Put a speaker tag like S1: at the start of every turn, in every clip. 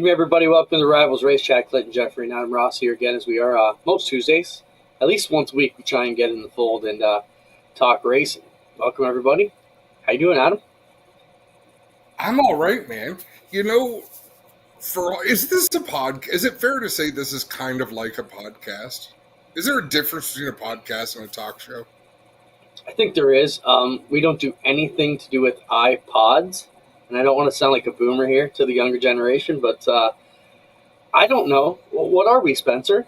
S1: evening, everybody. Welcome to the Rivalz Race Chat. Clinton, Geoffrey, and Adam Ross here again, as we are most Tuesdays. At least once a week, we try and get in the fold and talk racing. Welcome, everybody. How you doing, Adam?
S2: I'm all right, man. You know, is this a podcast? Is it fair to say this is kind of like a podcast? Is there a difference between a podcast and a talk show?
S1: I think there is. We don't do anything to do with iPods, and I don't want to sound like a boomer here to the younger generation, but I don't know. What are we, Spencer?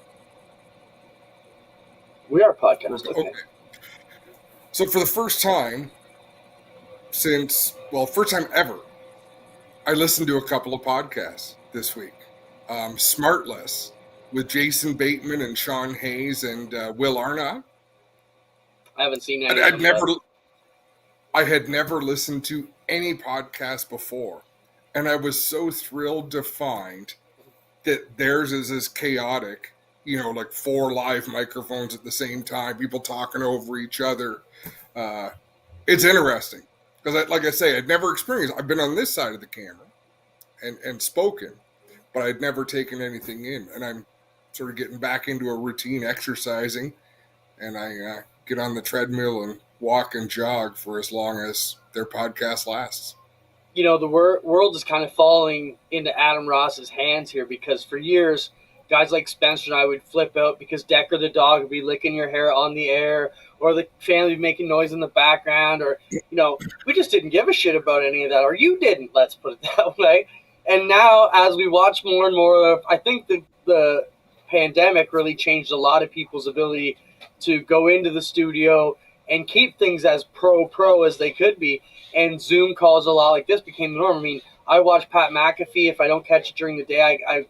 S1: We are a podcast. Okay.
S2: So for the first time first time ever, I listened to a couple of podcasts this week. Smartless with Jason Bateman and Sean Hayes and Will Arnott.
S1: I haven't seen any.
S2: I had never listened to any podcast before, and I was so thrilled to find that theirs is as chaotic. You know, like 4 live microphones at the same time, people talking over each other. It's interesting because, like I say, I'd never experienced. I've been on this side of the camera and spoken, but I'd never taken anything in. And I'm sort of getting back into a routine exercising, and I get on the treadmill and walk and jog for as long as their podcast lasts.
S1: You know, the world is kind of falling into Adam Ross's hands here because for years, guys like Spencer and I would flip out because Decker the dog would be licking your hair on the air, or the family would be making noise in the background, or, you know, we just didn't give a shit about any of that, or you didn't, let's put it that way. And now, as we watch more and more of, I think the pandemic really changed a lot of people's ability to go into the studio and keep things as pro as they could be. And Zoom calls a lot like this became the norm. I mean, I watch Pat McAfee. If I don't catch it during the day,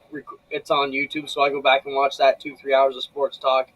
S1: it's on YouTube, so I go back and watch that 2-3 hours of sports talk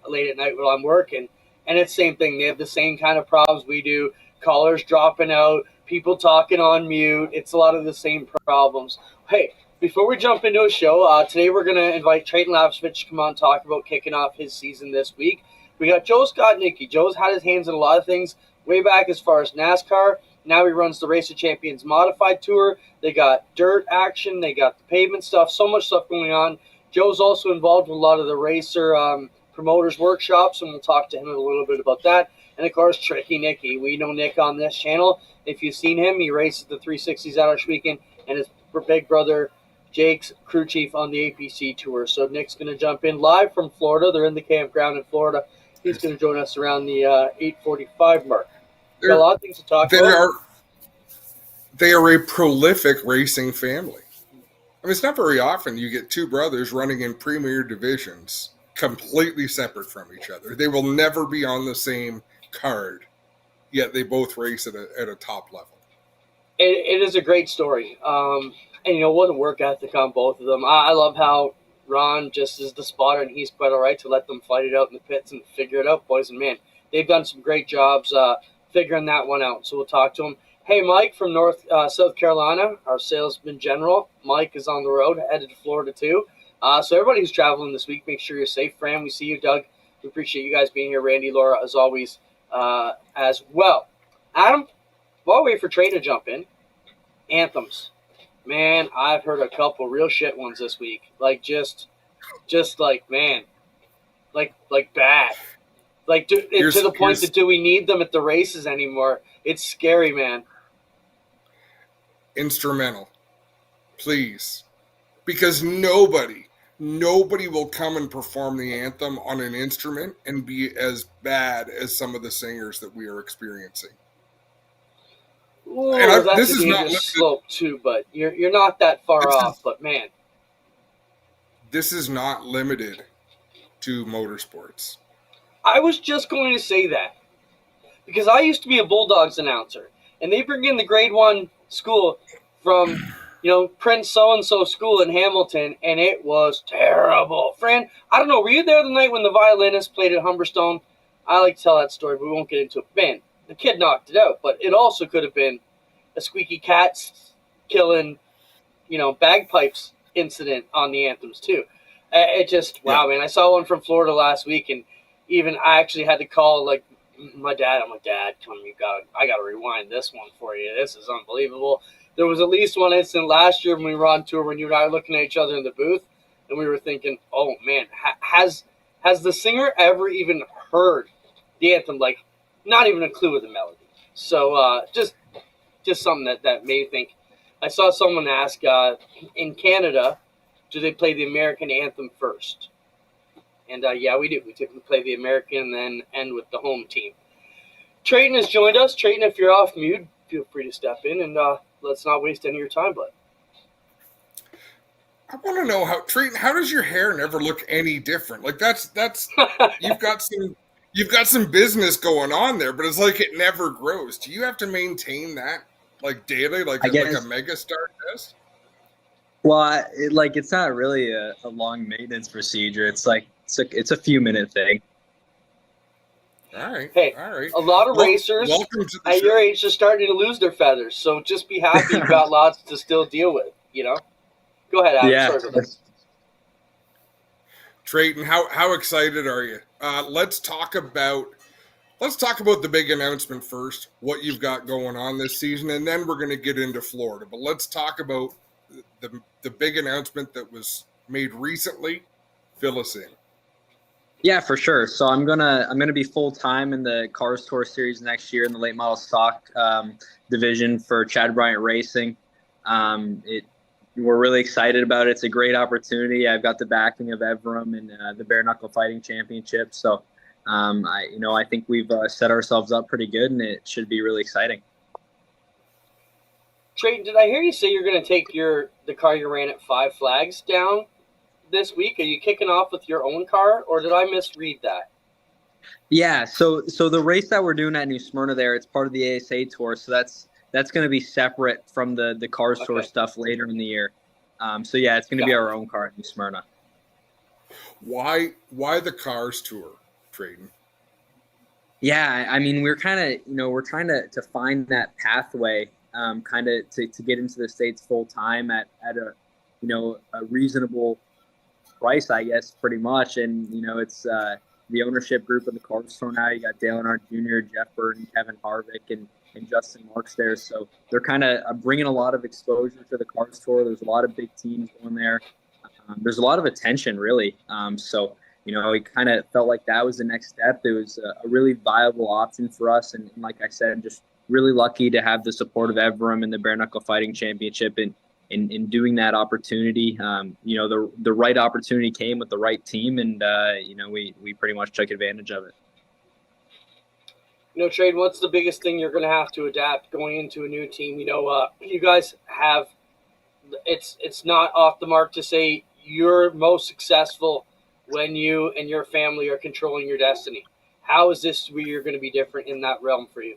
S1: late at night while I'm working. And it's the same thing. They have the same kind of problems we do. Callers dropping out, people talking on mute. It's a lot of the same problems. Hey, before we jump into a show, today we're going to invite Trayton Lapsovich to come on and talk about kicking off his season this week. We got Joe Skotnicki. Joe's had his hands in a lot of things way back as far as NASCAR. Now he runs the Race of Champions Modified Tour. They got dirt action. They got the pavement stuff. So much stuff going on. Joe's also involved with a lot of the racer promoters workshops, and we'll talk to him a little bit about that. And, of course, Tricky Nicky. We know Nick on this channel. If you've seen him, he races the 360s out each weekend, and his big brother Jake's crew chief on the APC Tour. So Nick's going to jump in live from Florida. They're in the campground in Florida. He's going to join us around the 8:45 mark. Got a lot of things to talk about.
S2: They are a prolific racing family. I mean, it's not very often you get 2 brothers running in premier divisions completely separate from each other. They will never be on the same card, yet they both race at a top level.
S1: It is a great story. And, you know, what a work ethic on both of them. I love how Ron just is the spotter, and he's quite all right to let them fight it out in the pits and figure it out, boys and men. They've done some great jobs figuring that one out, so we'll talk to him. Hey, Mike from South Carolina, our salesman general. Mike is on the road, headed to Florida too. So everybody who's traveling this week, make sure you're safe. Fran, we see you. Doug, we appreciate you guys being here. Randy, Laura, as always, as well. Adam, while we wait for Trey to jump in, anthems. Man, I've heard a couple real shit ones this week. Like, just like, man, like bad. Like, to the point that do we need them at the races anymore? It's scary, man.
S2: Instrumental, please. Because nobody will come and perform the anthem on an instrument and be as bad as some of the singers that we are experiencing.
S1: Ooh, this is not slope too, but you're not that far off. But man,
S2: this is not limited to motorsports.
S1: I was just going to say that because I used to be a Bulldogs announcer, and they bring in the grade 1 school from, you know, Prince so-and-so school in Hamilton, and it was terrible. Fran, I don't know, were you there the night when the violinist played at Humberstone? I like to tell that story, but we won't get into it. Man, the kid knocked it out, but it also could have been a squeaky cat killing, you know, bagpipes incident on the anthems too. It just, wow, man. I saw one from Florida last week, and even I actually had to call, like, my dad. I'm like, Dad, I got to rewind this one for you. This is unbelievable. there was at least one incident last year when we were on tour when you and I were looking at each other in the booth, and we were thinking, oh man, has the singer ever even heard the anthem? Like, not even a clue of the melody. So just something that made me think. I saw someone ask, in Canada, do they play the American anthem first? And yeah, we do. We typically play the American and then end with the home team. Trayton has joined us. Trayton, if you're off mute, feel free to step in, and let's not waste any of your time, bud.
S2: I want to know Trayton, how does your hair never look any different? Like that's you've got some business going on there, but it's like it never grows. Do you have to maintain that like daily, like a megastar does?
S3: Well, it's not really a long maintenance procedure. It's like it's a few minute thing.
S2: All right.
S1: Hey,
S2: all right.
S1: A lot of racers at your age are starting to lose their feathers, so just be happy you've got lots to still deal with. Go ahead, Adam.
S3: Yeah.
S1: Sorry for this.
S2: Trayton, how excited are you? Let's talk about the big announcement first, what you've got going on this season, and then we're going to get into Florida. But let's talk about the big announcement that was made recently. Fill us in.
S3: Yeah, for sure. So I'm gonna be full time in the Cars Tour Series next year in the late model stock division for Chad Bryant Racing. We're really excited about it. It's a great opportunity. I've got the backing of Evram and the Bare Knuckle Fighting Championship. So I think we've set ourselves up pretty good, and it should be really exciting.
S1: Trayton, did I hear you say you're going to take the car you ran at Five Flags down this week? Are you kicking off with your own car, or did I misread that?
S3: Yeah, so the race that we're doing at New Smyrna there, it's part of the ASA Tour, so that's going to be separate from the Cars Tour stuff later in the year. So yeah, it's going to be our own car at New Smyrna.
S2: Why the Cars Tour, Trayton?
S3: Yeah, I mean, we're kind of, we're trying to find that pathway kind of to get into the States full time at a reasonable price, I guess, pretty much. And, it's the ownership group of the Cars Tour now. You got Dale Earnhardt Jr., Jeff Burton, Kevin Harvick, and Justin Marks there. So they're kind of bringing a lot of exposure to the Cars Tour. There's a lot of big teams going there. There's a lot of attention, really. So it kind of felt like that was the next step. It was a really viable option for us. And like I said, just really lucky to have the support of Evram and the Bare Knuckle Fighting Championship in doing that opportunity. The right opportunity came with the right team, and we pretty much took advantage of it.
S1: Trayton, what's the biggest thing you're going to have to adapt going into a new team? You guys have it's not off the mark to say you're most successful when you and your family are controlling your destiny. How is this where you're going to be different in that realm for you?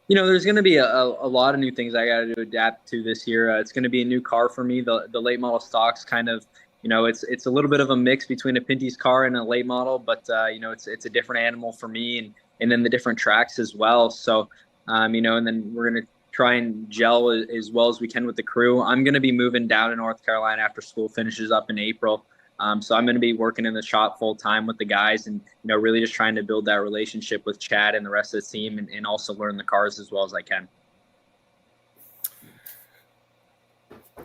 S3: There's going to be a lot of new things I got to adapt to this year. It's going to be a new car for me. The late model stocks kind of, it's a little bit of a mix between a Pinty's car and a late model, but it's a different animal for me, and then the different tracks as well. So, and then we're going to try and gel as well as we can with the crew. I'm going to be moving down to North Carolina after school finishes up in April. So I'm going to be working in the shop full time with the guys, and really just trying to build that relationship with Chad and the rest of the team, and also learn the cars as well as I can.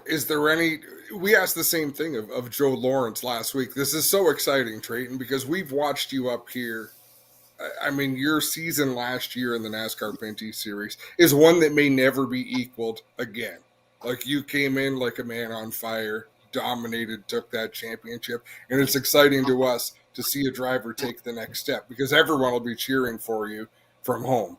S2: Is there we asked the same thing of Joe Lawrence last week. This is so exciting, Trayton, because we've watched you up here. I mean, your season last year in the NASCAR Pinty Series is one that may never be equaled again. Like, you came in like a man on fire, dominated, took that championship, and it's exciting to us to see a driver take the next step because everyone will be cheering for you from home.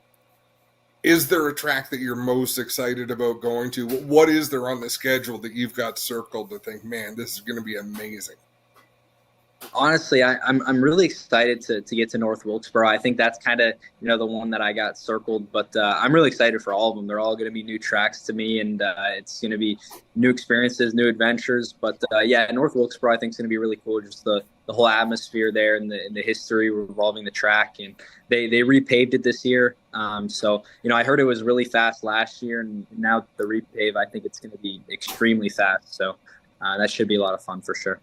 S2: Is there a track that you're most excited about going to? What is there on the schedule that you've got circled to think, man, this is going to be amazing?
S3: Honestly, I'm really excited to get to North Wilkesboro. I think that's kind of the one that I got circled, but I'm really excited for all of them. They're all going to be new tracks to me, and it's going to be new experiences, new adventures. But North Wilkesboro I think is going to be really cool. Just the whole atmosphere there and the history revolving the track, and they repaved it this year. So I heard it was really fast last year, and now the repave I think it's going to be extremely fast. So that should be a lot of fun for sure.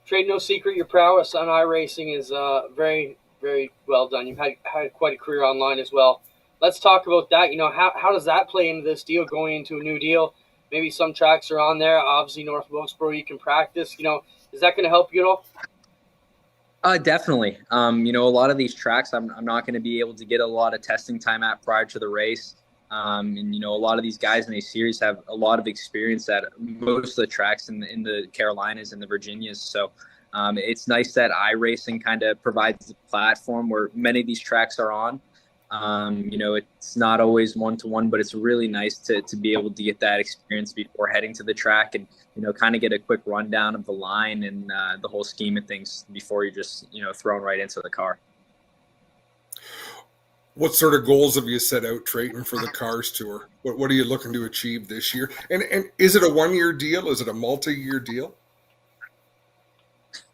S1: Trade no secret, your prowess on iRacing is very, very well done. You've had quite a career online as well. let's talk about that. How does that play into this deal, going into a new deal? Maybe some tracks are on there. Obviously, North Wilkesboro, you can practice. Is that going to help you at all?
S3: Definitely. A lot of these tracks, I'm not going to be able to get a lot of testing time at prior to the race. A lot of these guys in these series have a lot of experience at most of the tracks in the Carolinas and the Virginias. So it's nice that iRacing kind of provides a platform where many of these tracks are on. It's not always one-to-one, but it's really nice to be able to get that experience before heading to the track and, kind of get a quick rundown of the line and the whole scheme of things before you're just, thrown right into the car.
S2: What sort of goals have you set out, Trayton, for the Cars Tour? What are you looking to achieve this year? And is it a one-year deal? Is it a multi-year deal?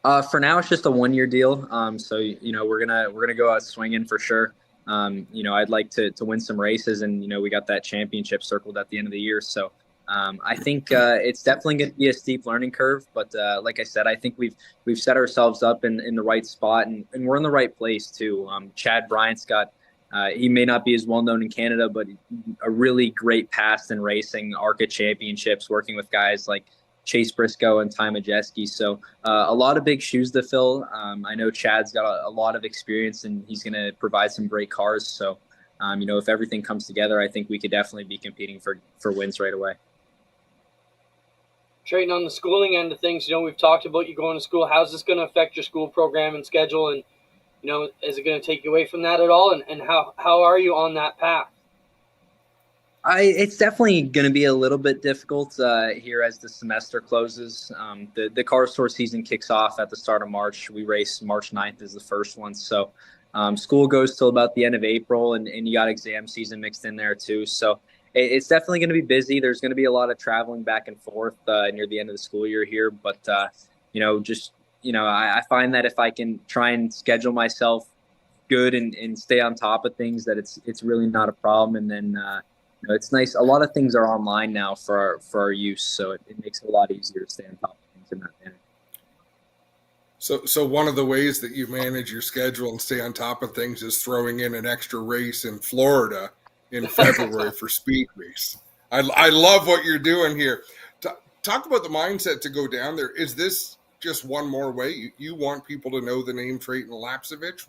S3: For now, it's just a 1-year deal. So we're gonna go out swinging for sure. I'd like to win some races, and we got that championship circled at the end of the year. So I think it's definitely going to be a steep learning curve. But like I said, I think we've set ourselves up in the right spot, and we're in the right place too. Chad Bryant's got. He may not be as well known in Canada, but a really great past in racing, ARCA championships, working with guys like Chase Briscoe and Ty Majeski. So a lot of big shoes to fill. I know Chad's got a lot of experience, and he's going to provide some great cars. So, if everything comes together, I think we could definitely be competing for wins right away.
S1: Trayton, on the schooling end of things, we've talked about you going to school. How's this going to affect your school program and schedule? And, is it going to take you away from that at all? And how are you on that path?
S3: It's definitely going to be a little bit difficult here as the semester closes. The Cars Tour season kicks off at the start of March. We race March 9th is the first one. So school goes till about the end of April, and you got exam season mixed in there too. So it's definitely going to be busy. There's going to be a lot of traveling back and forth near the end of the school year here. But, I find that if I can try and schedule myself good and stay on top of things, that it's really not a problem. And then, it's nice. A lot of things are online now for our use, so it makes it a lot easier to stay on top of things in that manner.
S2: So one of the ways that you manage your schedule and stay on top of things is throwing in an extra race in Florida in February for Speed Race. I love what you're doing here. Talk about the mindset to go down there. Is this just one more way? You want people to know the name Trayton Lapcevich?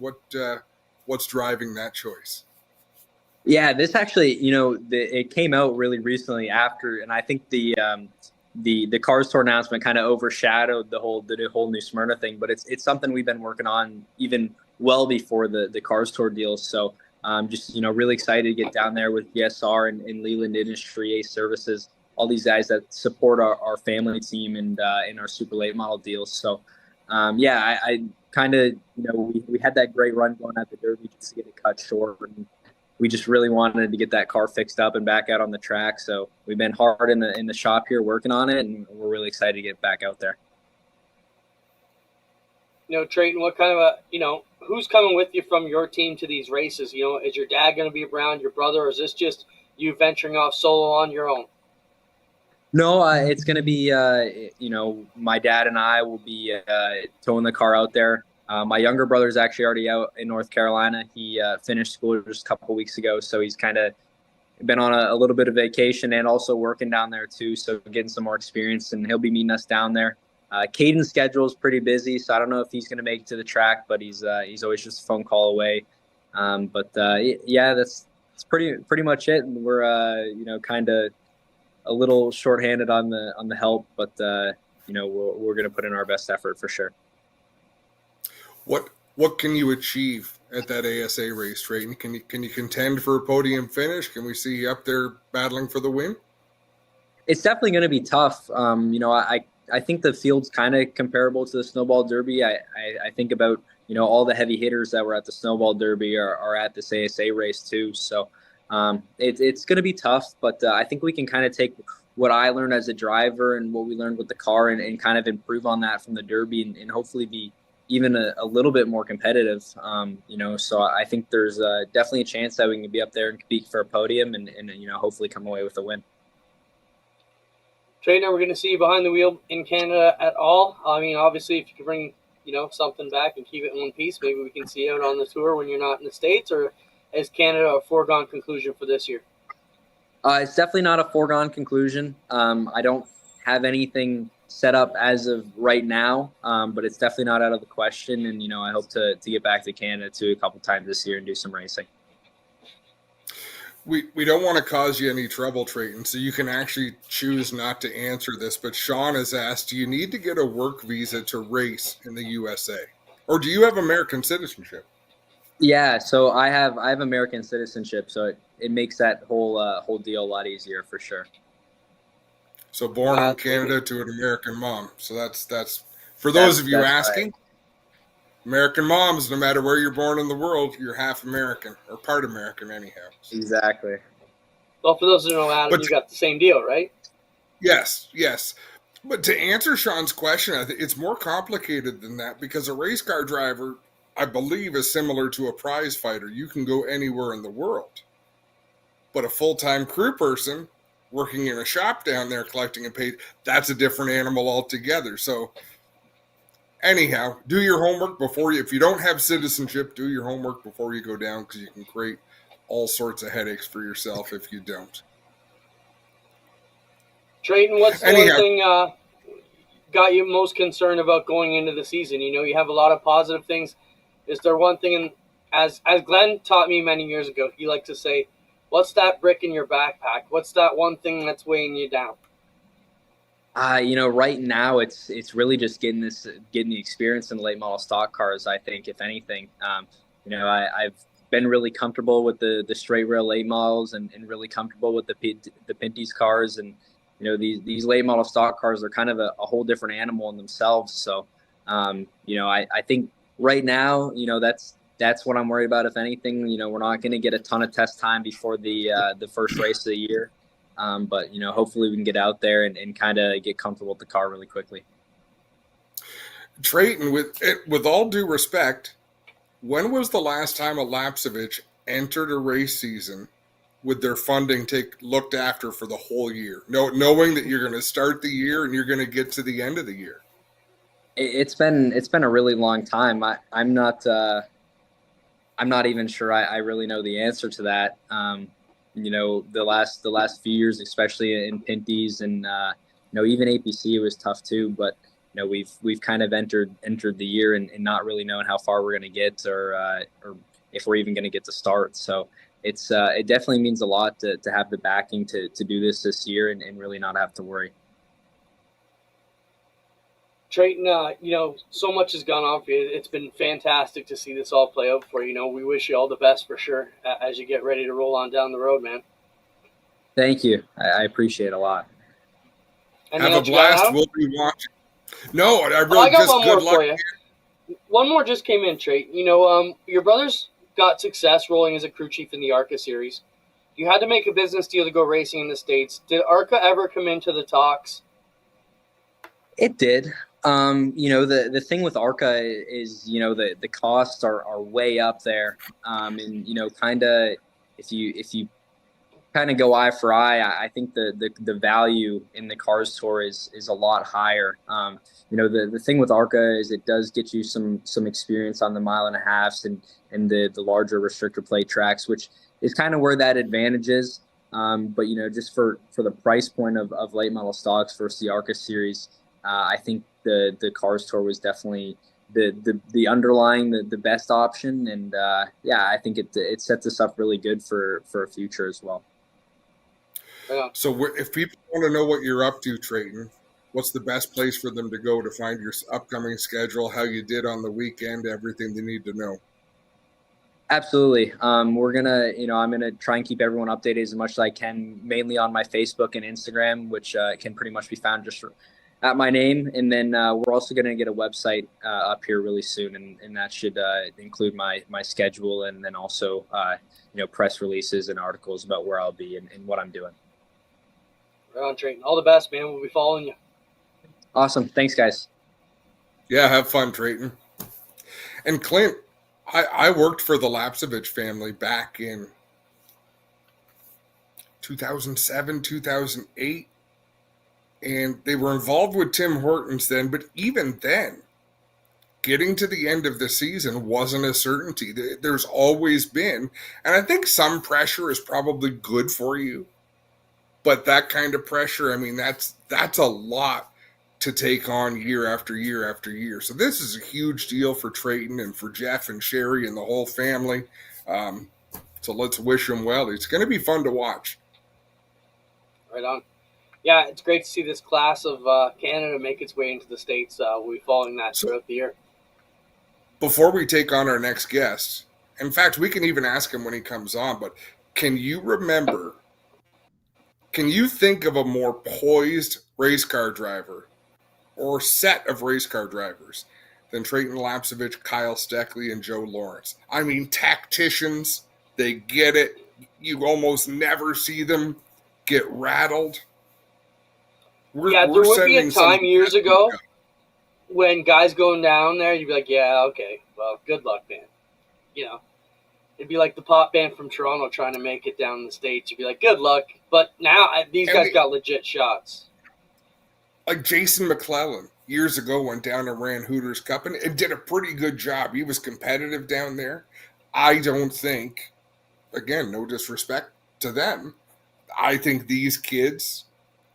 S2: What's driving that choice?
S3: Yeah, this actually, it came out really recently after, and I think the Cars Tour announcement kind of overshadowed the whole New Smyrna thing. But it's something we've been working on even well before the Cars Tour deals. So just really excited to get down there with GSR and Leland Industry Ace Services, all these guys that support our family team and in our super late model deals. So I kind of we had that great run going at the Derby just to get it cut short, and we just really wanted to get that car fixed up and back out on the track. So we've been hard in the shop here working on it, and we're really excited to get back out there.
S1: Trayton, what kind of who's coming with you from your team to these races? Is your dad going to be around, your brother, or is this just you venturing off solo on your own?
S3: No, it's going to be, my dad and I will be towing the car out there. My younger brother is actually already out in North Carolina. He finished school just a couple weeks ago, so he's kind of been on a little bit of vacation and also working down there too, so getting some more experience, and he'll be meeting us down there. Caden's schedule is pretty busy, so I don't know if he's going to make it to the track, but he's always just a phone call away. That's pretty much it. And we're kind of a little shorthanded on the help, but we're going to put in our best effort for sure.
S2: What can you achieve at that ASA race, Trayton? Can you contend for a podium finish? Can we see you up there battling for the win?
S3: It's definitely going to be tough. I think the field's kind of comparable to the Snowball Derby. I think about all the heavy hitters that were at the Snowball Derby are at this ASA race too. So it's going to be tough, but I think we can kind of take what I learned as a driver and what we learned with the car and kind of improve on that from the Derby and hopefully be even a little bit more competitive. So I think there's definitely a chance that we can be up there and compete for a podium and hopefully come away with a win.
S1: Trayton, are we going to see you behind the wheel in Canada at all? I mean, obviously, if you could bring something back and keep it in one piece, maybe we can see you out on the tour when you're not in the States, or is Canada a foregone conclusion for this year?
S3: It's definitely not a foregone conclusion. I don't have anything set up as of right now, but it's definitely not out of the question. And, I hope to get back to Canada too a couple times this year and do some racing.
S2: We don't want to cause you any trouble, Trayton, so you can actually choose not to answer this. But Sean has asked, do you need to get a work visa to race in the USA? Or do you have American citizenship?
S3: Yeah, so I have American citizenship, so it makes that whole deal a lot easier for sure.
S2: So born in Canada to an American mom. So that's for those of you asking, right. American moms, no matter where you're born in the world, you're half American or part American anyhow. So.
S3: Exactly.
S1: Well, for those who don't know, Adam, you got the same deal, right?
S2: Yes. But to answer Sean's question, I think it's more complicated than that because a race car driver, I believe, is similar to a prize fighter. You can go anywhere in the world. But a full-time crew person working in a shop down there collecting and paid, that's a different animal altogether. So anyhow, do your homework before you, if you don't have citizenship, do your homework before you go down because you can create all sorts of headaches for yourself if you don't.
S1: Trayton, what's the one thing got you most concerned about going into the season? You have a lot of positive things. Is there one thing, as Glenn taught me many years ago, he liked to say, what's that brick in your backpack? What's that one thing that's weighing you down?
S3: Right now it's really just getting the experience in the late model stock cars. I think, if anything, I've been really comfortable with the straight rail late models and really comfortable with the Pinty's cars, and these late model stock cars are kind of a whole different animal in themselves. So, I think right now, that's what I'm worried about. If anything, we're not going to get a ton of test time before the first race of the year. But, hopefully we can get out there and kind of get comfortable with the car really quickly.
S2: Trayton, with all due respect, when was the last time a Lapsevich entered a race season with their funding looked after for the whole year, knowing that you're going to start the year and you're going to get to the end of the year?
S3: It's been a really long time. I'm not even sure I really know the answer to that. The last few years, especially in Pinty's and even APC, was tough too. But we've kind of entered the year and not really knowing how far we're going to get or if we're even going to get to start. So it definitely means a lot to have the backing to do this year and really not have to worry.
S1: Trayton, so much has gone on for you. It's been fantastic to see this all play out for you. We wish you all the best for sure as you get ready to roll on down the road, man.
S3: Thank you. I appreciate it a lot.
S2: Have a blast. We'll be watching. No, I got
S1: just one more for you. One more just came in, Trayton. Your brother's got success rolling as a crew chief in the ARCA series. You had to make a business deal to go racing in the States. Did ARCA ever come into the talks?
S3: It did. The thing with ARCA is, the costs are way up there. And, kind of, if you kind of go eye for eye, I think the value in the Cars Tour is a lot higher. The thing with ARCA is it does get you some experience on the 1.5 miles and the larger restrictor plate tracks, which is kind of where that advantage is. But, just for the price point of late model stocks versus the ARCA series, I think the Cars Tour was definitely the underlying the best option, and I think it sets us up really good for a future as well.
S1: Yeah.
S2: So if people want to know what you're up to, Trayton, what's the best place for them to go to find your upcoming schedule, how you did on the weekend, everything they need to know?
S3: Absolutely. We're gonna, I'm gonna try and keep everyone updated as much as I can, mainly on my Facebook and Instagram, which can pretty much be found just at my name. And then we're also going to get a website up here really soon, and that should include my schedule, and then also press releases and articles about where I'll be and what I'm doing.
S1: Right on, Trayton. All the best, man. We'll be following you.
S3: Awesome. Thanks, guys.
S2: Yeah, have fun, Trayton. And Clint, I worked for the Lapsevich family back in 2007, 2008. And they were involved with Tim Hortons then, but even then, getting to the end of the season wasn't a certainty. There's always been, and I think some pressure is probably good for you, but that kind of pressure, I mean, that's a lot to take on year after year after year. So this is a huge deal for Trayton and for Jeff and Sherry and the whole family. So let's wish them well. It's going to be fun to watch.
S1: Right on. Yeah, it's great to see this class of Canada make its way into the States. We'll be following that throughout the year.
S2: Before we take on our next guest, in fact, we can even ask him when he comes on, but can you think of a more poised race car driver or set of race car drivers than Trayton Lapcevich, Kyle Steckley, and Joe Lawrence? I mean, tacticians, they get it. You almost never see them get rattled.
S1: There would be a time years ago when guys going down there, you'd be like, yeah, okay, well, good luck, man. You know, it'd be like the pop band from Toronto trying to make it down the States. You'd be like, good luck. But now these guys got legit shots.
S2: Like Jason McClellan years ago went down and ran Hooters Cup and did a pretty good job. He was competitive down there. I don't think, again, no disrespect to them, I think these kids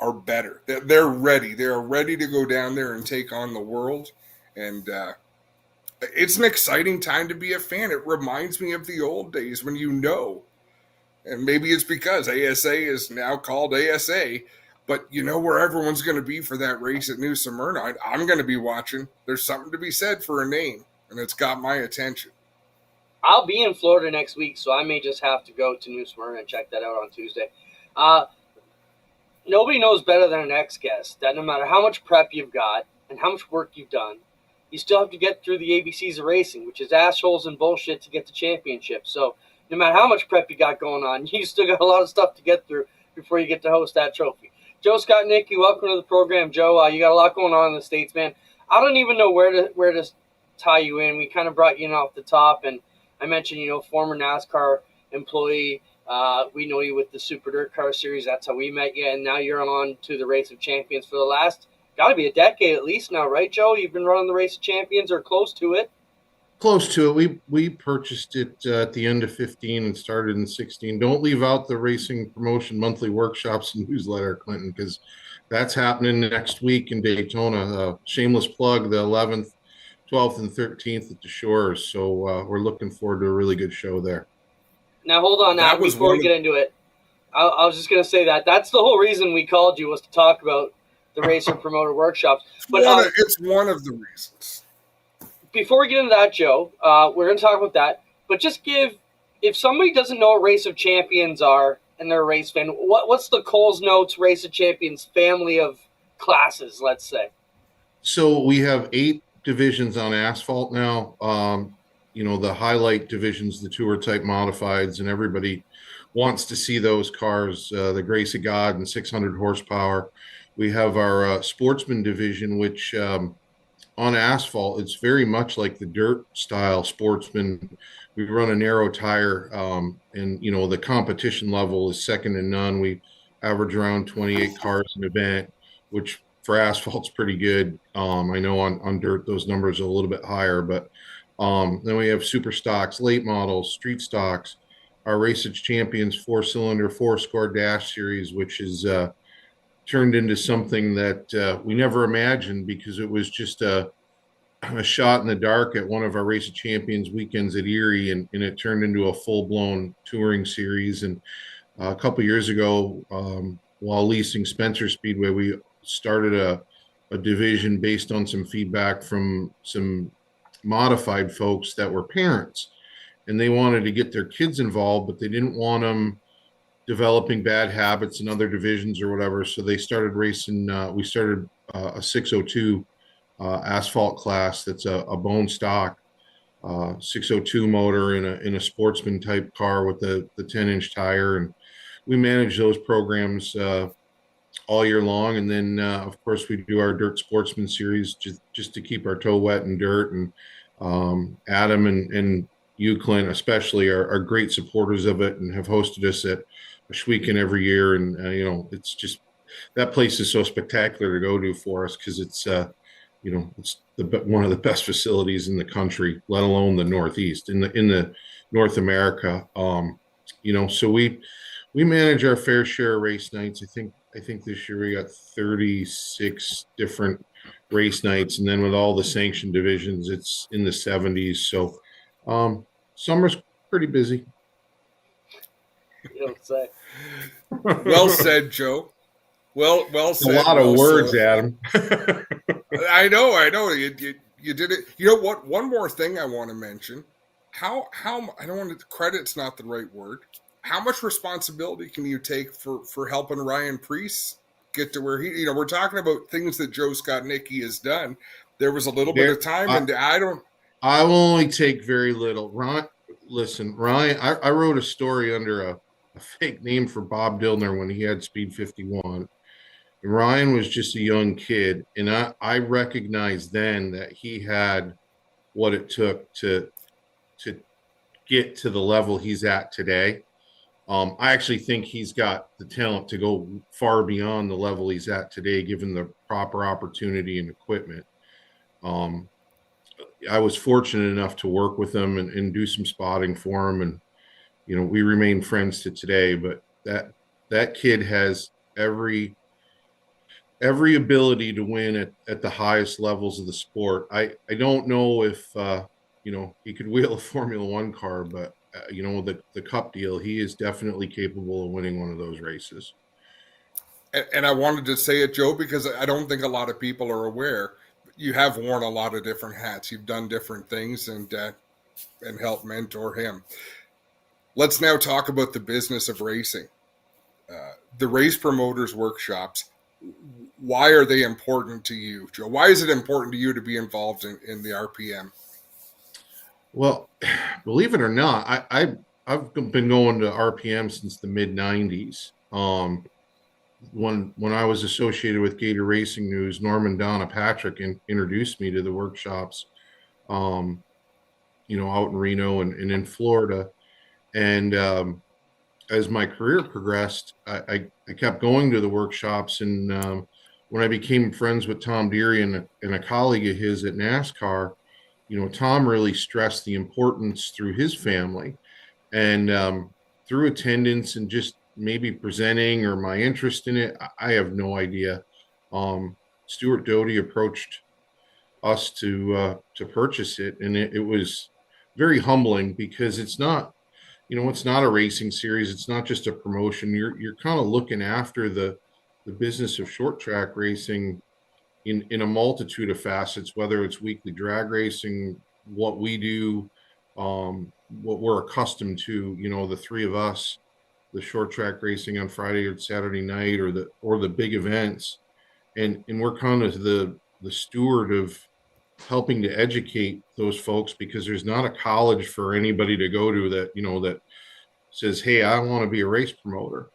S2: are better. They're ready. They're ready to go down there and take on the world. And it's an exciting time to be a fan. It reminds me of the old days when and maybe it's because ASA is now called ASA, but you know where everyone's going to be for that race at New Smyrna. I'm going to be watching. There's something to be said for a name, and it's got my attention.
S1: I'll be in Florida next week, so I may just have to go to New Smyrna and check that out on Tuesday. Nobody knows better than our next guest that no matter how much prep you've got and how much work you've done, you still have to get through the ABCs of racing, which is assholes and bullshit to get to championship. So no matter how much prep you got going on, you still got a lot of stuff to get through before you get to host that trophy. Joe Scott Nicky, welcome to the program. Joe, you got a lot going on in the States, man. I don't even know where to tie you in. We kind of brought you in off the top, and I mentioned, former NASCAR employee. We know you with the Super Dirt Car Series. That's how we met you, and now you're on to the Race of Champions for the last, got to be a decade at least now, right, Joe? You've been running the Race of Champions or close to it.
S4: Close to it. We purchased it at the end of 15 and started in 16. Don't leave out the Racing Promotion monthly workshops and newsletter, Clinton, because that's happening next week in Daytona. Shameless plug, the 11th, 12th, and 13th at the Shores. So we're looking forward to a really good show there.
S1: Now, hold on now, before we get into it. I was just going to say that. That's the whole reason we called you, was to talk about the Racer Promoter workshops. But
S2: it's one of the reasons.
S1: Before we get into that, Joe, we're going to talk about that. But just if somebody doesn't know what Race of Champions are and they're a race fan, what's the Coles Notes Race of Champions family of classes, let's say?
S4: So we have 8 divisions on asphalt now. The highlight divisions, the tour type modifieds, and everybody wants to see those cars, the Grace of God and 600 horsepower. We have our sportsman division, which on asphalt, it's very much like the dirt style sportsman. We run a narrow tire, and the competition level is second to none. We average around 28 cars an event, which for asphalt's pretty good. I know on dirt those numbers are a little bit higher, but then we have super stocks, late models, street stocks, our Race of Champions 4-cylinder 4-score dash series, which is turned into something that we never imagined, because it was just a shot in the dark at one of our Race of Champions weekends at Erie, and it turned into a full-blown touring series. And a couple years ago, while leasing Spencer Speedway, we started a division based on some feedback from some modified folks that were parents, and they wanted to get their kids involved, but they didn't want them developing bad habits in other divisions or whatever. So they started racing. We started a 602 asphalt class that's a bone stock 602 motor in a sportsman type car with the 10-inch tire, and we manage those programs all year long. And then of course we do our dirt sportsman series just to keep our toe wet in dirt. And Adam and you, Clint, especially are great supporters of it and have hosted us at Schweeken every year. And it's just, that place is so spectacular to go to for us, because it's it's one of the best facilities in the country, let alone the Northeast, in the North America. So we manage our fair share of race nights. I think this year we got 36 different race nights, and then with all the sanctioned divisions, it's in the 70s. So summer's pretty busy.
S1: You don't say.
S2: Well said, Joe. Well said.
S4: A lot of words,
S2: said.
S4: Adam.
S2: I know. You did it. You know what? One more thing I want to mention. How I don't want to, credit's not the right word. How much responsibility can you take for helping Ryan Preece get to where he? We're talking about things that Joe Scott-Nicky has done. There was a little bit of time, and
S4: I will only take very little. Ryan, I wrote a story under a fake name for Bob Dillner when he had Speed 51. And Ryan was just a young kid, and I recognized then that he had what it took to get to the level he's at today. I actually think he's got the talent to go far beyond the level he's at today, given the proper opportunity and equipment. I was fortunate enough to work with him and do some spotting for him, and we remain friends to today. But that kid has every ability to win at the highest levels of the sport. I don't know if he could wheel a Formula One car, but the Cup deal, he is definitely capable of winning one of those races.
S2: And I wanted to say it, Joe, because I don't think a lot of people are aware. You have worn a lot of different hats. You've done different things and helped mentor him. Let's now talk about the business of racing. The race promoters workshops. Why are they important to you, Joe? Why is it important to you to be involved in the RPM?
S4: Well, believe it or not, I've been going to RPM since the mid '90s. When I was associated with Gator Racing News, Norman Donna Patrick introduced me to the workshops, out in Reno and in Florida. And as my career progressed, I kept going to the workshops. And when I became friends with Tom Deary and a colleague of his at NASCAR, Tom really stressed the importance through his family and through attendance and just maybe presenting or my interest in it. I have no idea. Stuart Doty approached us to purchase it, and it was very humbling because it's not a racing series. It's not just a promotion. You're kind of looking after the business of short track racing in a multitude of facets, whether it's weekly drag racing, what we do, what we're accustomed to, the three of us, the short track racing on Friday or Saturday night, or the big events. And we're kind of the steward of helping to educate those folks, because there's not a college for anybody to go to that says, hey, I want to be a race promoter.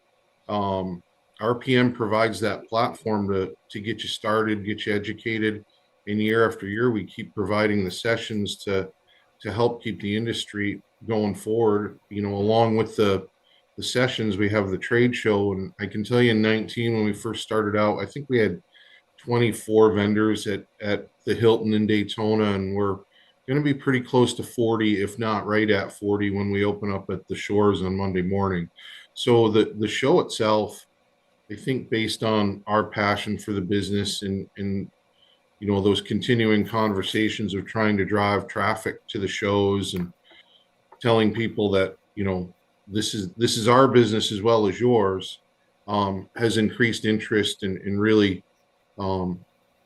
S4: RPM provides that platform to get you started, get you educated. And year after year, we keep providing the sessions to help keep the industry going forward. Along with the sessions, we have the trade show. And I can tell you in 19, when we first started out, I think we had 24 vendors at the Hilton in Daytona, and we're going to be pretty close to 40, if not right at 40, when we open up at the Shores on Monday morning. So the show itself, I think, based on our passion for the business and those continuing conversations of trying to drive traffic to the shows and telling people that this is our business as well as yours, has increased interest and really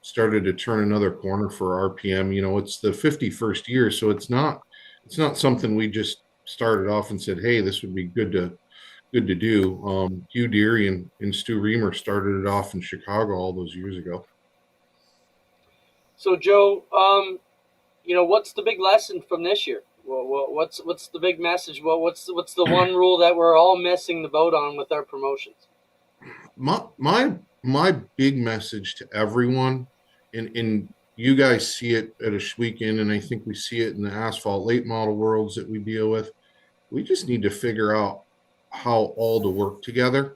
S4: started to turn another corner for RPM. It's the 51st year, so it's not something we just started off and said, hey, this would be good to do. Hugh Deary and Stu Reamer started it off in Chicago all those years ago.
S1: So Joe, what's the big lesson from this year? What's the big message? What's the one rule that we're all missing the boat on with our promotions?
S4: My big message to everyone, and you guys see it at a weekend, and I think we see it in the asphalt late model worlds that we deal with. We just need to figure out how all to work together.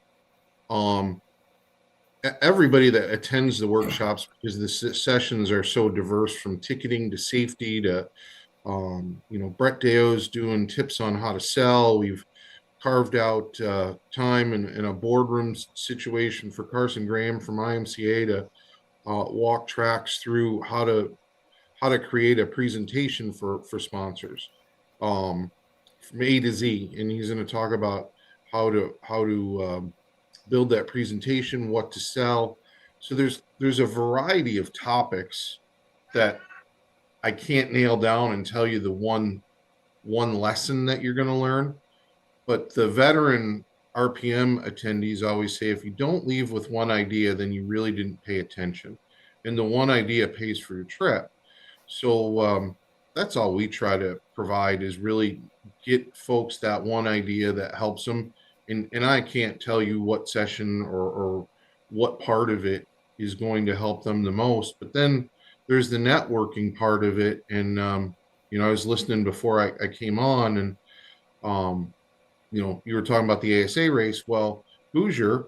S4: everybody that attends the workshops, because the sessions are so diverse, from ticketing to safety to, Brett Deo's doing tips on how to sell. We've carved out time in a boardroom situation for Carson Graham from IMCA to walk tracks through how to create a presentation for sponsors, from A to Z, and he's going to talk about how to build that presentation, what to sell. So there's a variety of topics that I can't nail down and tell you the one lesson that you're going to learn. But the veteran RPM attendees always say, if you don't leave with one idea, then you really didn't pay attention. And the one idea pays for your trip. So that's all we try to provide, is really get folks that one idea that helps them. And I can't tell you what session or what part of it is going to help them the most. But then there's the networking part of it. And, I was listening before I came on, and, you were talking about the ASA race. Well, Hoosier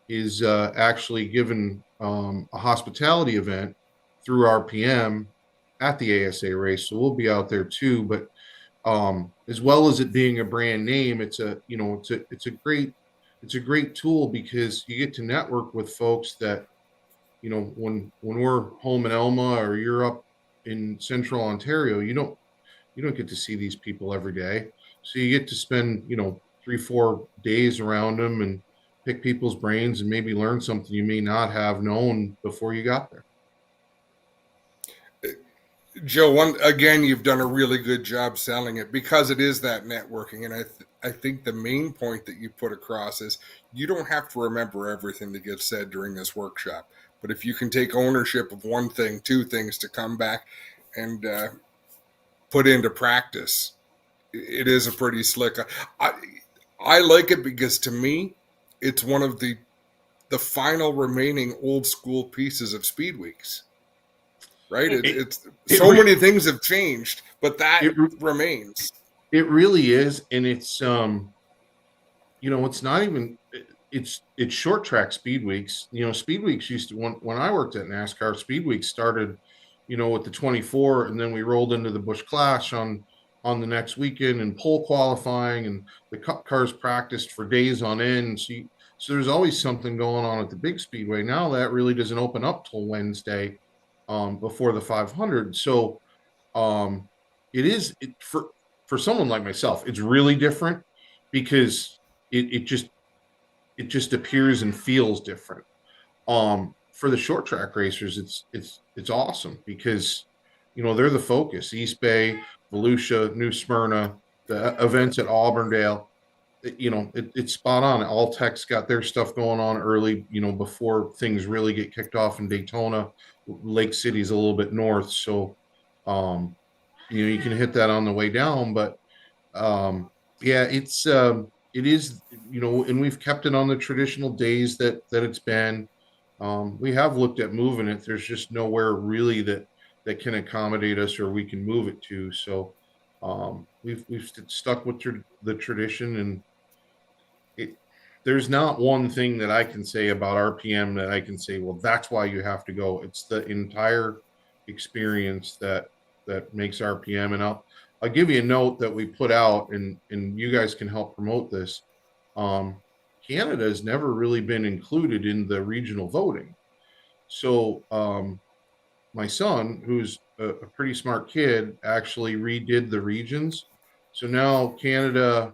S4: is actually given a hospitality event through RPM at the ASA race, so we'll be out there too. But as well as it being a brand name, it's a great tool, because you get to network with folks that, when we're home in Elma or you're up in central Ontario, you don't get to see these people every day. So you get to spend 3-4 days around them and pick people's brains and maybe learn something you may not have known before you got there.
S2: Joe, again, you've done a really good job selling it, because it is that networking. And I think the main point that you put across is you don't have to remember everything that gets said during this workshop. But if you can take ownership of one thing, two things to come back and put into practice, it is a pretty slick. I like it because, to me, it's one of the final remaining old school pieces of Speed Weeks. Right? Many things have changed, but that remains.
S4: It really is. And it's, it's not even, it's short track Speed Weeks. Speed Weeks used to, when I worked at NASCAR, Speed Weeks started, with the 24, and then we rolled into the Busch Clash on the next weekend, and pole qualifying, and the cars practiced for days on end. So there's always something going on at the big speedway. Now that really doesn't open up till Wednesday, before the 500. So for someone like myself, it's really different, because it just appears and feels different. For the short track racers, it's awesome, because they're the focus. East Bay, Volusia, New Smyrna, the events at Auburndale, it's spot on. All Tech's got their stuff going on early, before things really get kicked off in Daytona. Lake City's a little bit north, so you can hit that on the way down. But it is, and we've kept it on the traditional days that it's been. We have looked at moving it. There's just nowhere really that can accommodate us, or we can move it to. So we've stuck with the tradition, and there's not one thing that I can say about RPM that I can say, well, that's why you have to go. It's the entire experience that makes RPM. And I'll give you a note that we put out, and you guys can help promote this. Canada has never really been included in the regional voting. So my son, who's a pretty smart kid, actually redid the regions. So now Canada,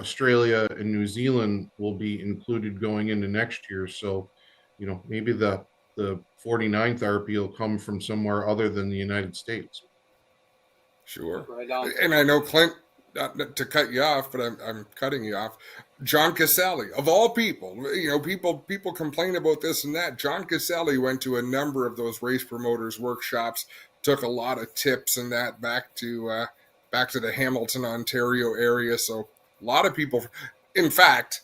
S4: Australia, and New Zealand will be included going into next year. So, maybe the 49th RP will come from somewhere other than the United States.
S2: Sure.
S1: Right on.
S2: And I know, Clint, not to cut you off, but I'm cutting you off. John Casale, of all people, people complain about this and that. John Casale went to a number of those race promoters workshops, took a lot of tips and that back to the Hamilton, Ontario area. So a lot of people, in fact,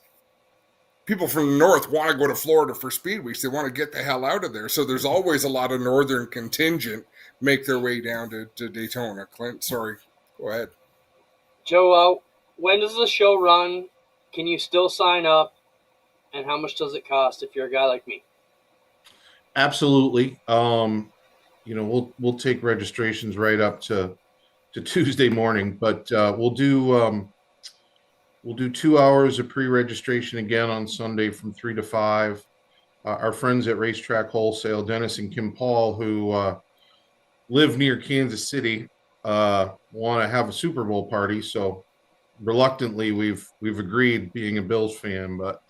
S2: people from the north want to go to Florida for Speed Weeks. They want to get the hell out of there. So there's always a lot of northern contingent make their way down to Daytona. Clint, sorry, go ahead.
S1: Joe, when does the show run? Can you still sign up? And how much does it cost if you're a guy like me?
S4: Absolutely. We'll take registrations right up to Tuesday morning, but we'll do 2 hours of pre-registration again on Sunday from 3 to 5. Our friends at Racetrack Wholesale, Dennis and Kim Paul, who live near Kansas City, want to have a Super Bowl party. So reluctantly, we've agreed, being a Bills fan, but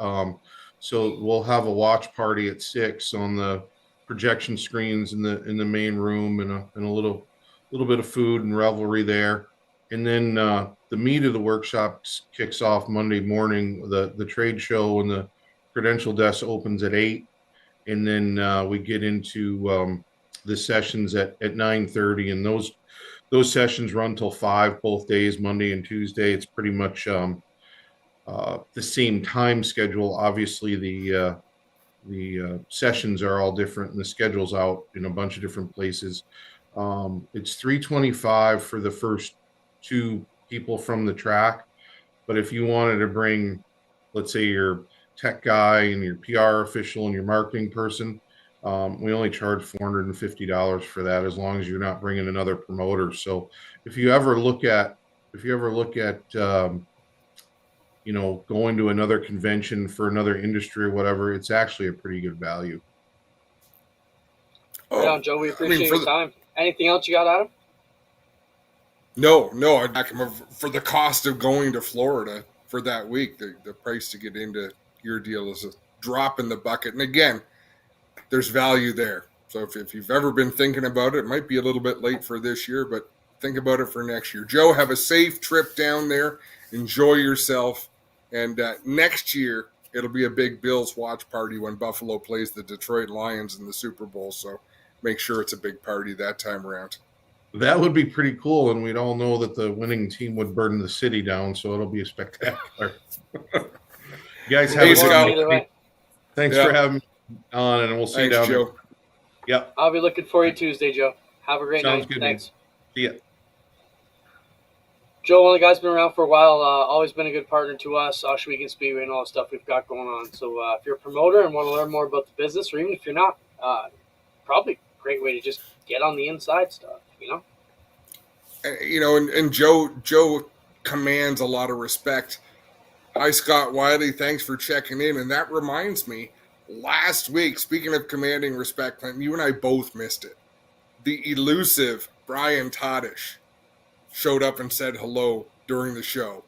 S4: so we'll have a watch party at 6 on the projection screens in the main room, and a little bit of food and revelry there. And then the meat of the workshop kicks off Monday morning. The trade show and the credential desk opens at 8, and then we get into the sessions at 9:30, and those sessions run till 5 both days, Monday and Tuesday. It's pretty much the same time schedule. Obviously, the sessions are all different, and the schedule's out in a bunch of different places. It's $325 for the first 2 people from the track, but if you wanted to bring, let's say, your tech guy and your PR official and your marketing person, we only charge $450 for that, as long as you're not bringing another promoter. So if you ever look at going to another convention for another industry or whatever, it's actually a pretty good value.
S1: Right on, Joe. We appreciate your time. Anything else you got, Adam?
S2: No. For the cost of going to Florida for that week, the price to get into your deal is a drop in the bucket. And again, there's value there. So if you've ever been thinking about it might be a little bit late for this year, but think about it for next year. Joe, have a safe trip down there. Enjoy yourself. And next year, it'll be a big Bills watch party when Buffalo plays the Detroit Lions in the Super Bowl. So make sure it's a big party that time around.
S4: That would be pretty cool, and we'd all know that the winning team would burn the city down, so it'll be spectacular. You guys have a good night. Thanks for having me on, and we'll see you down there.
S2: Joe.
S4: Yep.
S1: I'll be looking for you Tuesday, Joe. Have a great night.
S4: Good,
S1: thanks.
S4: Man. See ya.
S1: Joe, one of the guys been around for a while, always been a good partner to us, Oshegan Speedway and all the stuff we've got going on. So if you're a promoter and want to learn more about the business, or even if you're not, probably a great way to just get on the inside stuff,
S2: And Joe commands a lot of respect. Hi, Scott Wiley. Thanks for checking in. And that reminds me, last week, speaking of commanding respect, Clinton, you and I both missed it. The elusive Brian Todish showed up and said hello during the show.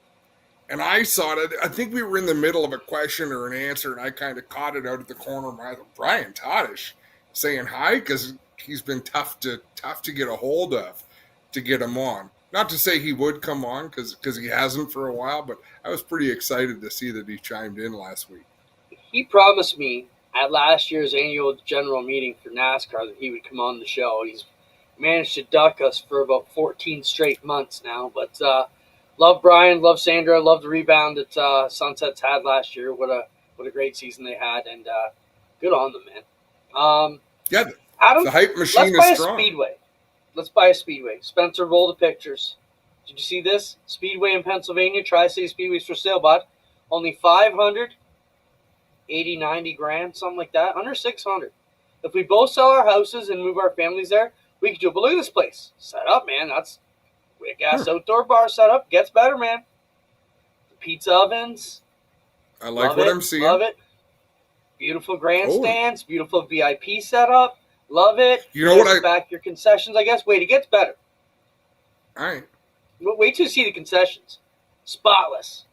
S2: And I saw it. I think we were in the middle of a question or an answer, and I kind of caught it out of the corner of my eye. Brian Todish saying hi, because he's been tough to get a hold of to get him on. Not to say he would come on, because he hasn't for a while, but I was pretty excited to see that he chimed in last week.
S1: He promised me at last year's annual general meeting for NASCAR that he would come on the show. He's managed to duck us for about 14 straight months now, but love Brian, love Sandra, love the rebound that Sunsets had last year. What a great season they had, and good on them, man.
S2: Yeah,
S1: Adam,
S2: the hype machine
S1: let's buy
S2: is strong.
S1: Let's buy a Speedway. Spencer, roll the pictures. Did you see this? Speedway in Pennsylvania, Tri-City Speedway's for sale, bud. Only 500, 80, 90 grand, something like that. Under 600. If we both sell our houses and move our families there, we could do it. But look at this place. Set up, man. That's a gas outdoor bar set up. Gets better, man. The pizza ovens.
S2: I like what I'm seeing.
S1: Love it. Beautiful grandstands. Beautiful VIP setup. Love it.
S2: You know what
S1: back your concessions, I guess. Wait, it gets better.
S2: All right.
S1: Wait till you see the concessions. Spotless.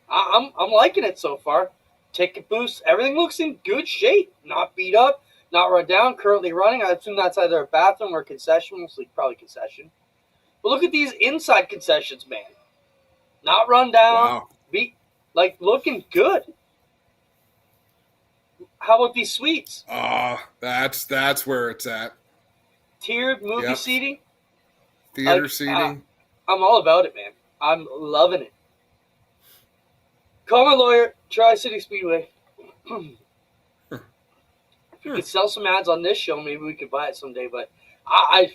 S1: I'm liking it so far. Ticket booths. Everything looks in good shape. Not beat up. Not run down. Currently running. I assume that's either a bathroom or a concession. Mostly probably concession. But look at these inside concessions, man. Not run down.
S2: Wow.
S1: Looking good. How about these suites?
S2: That's where it's at.
S1: Tiered movie seating.
S2: Theater seating.
S1: I'm all about it, man. I'm loving it. Call my lawyer, Tri-City Speedway. If we could sell some ads on this show, maybe we could buy it someday. But I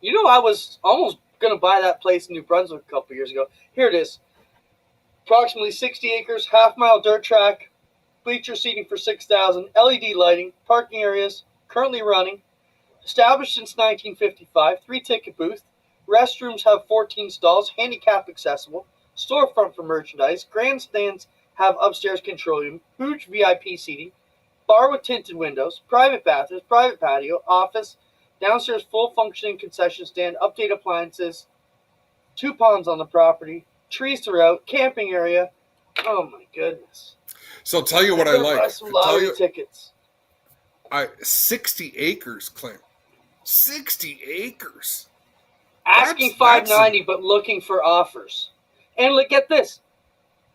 S1: was almost going to buy that place in New Brunswick a couple years ago. Here it is. Approximately 60 acres, half-mile dirt track, bleacher seating for 6,000, LED lighting, parking areas, currently running. Established since 1955, 3 ticket booth. Restrooms have 14 stalls, handicap accessible. Storefront for merchandise. Grandstands have upstairs control room, huge VIP seating. Bar with tinted windows, private bathrooms, private patio, office, downstairs full functioning concession stand, update appliances, 2 ponds on the property, trees throughout, camping area. Oh my goodness.
S2: So I'll tell you what I like.
S1: Buy some lottery tickets.
S2: 60 acres, Clint. 60 acres.
S1: Asking $590, but looking for offers. And look at this.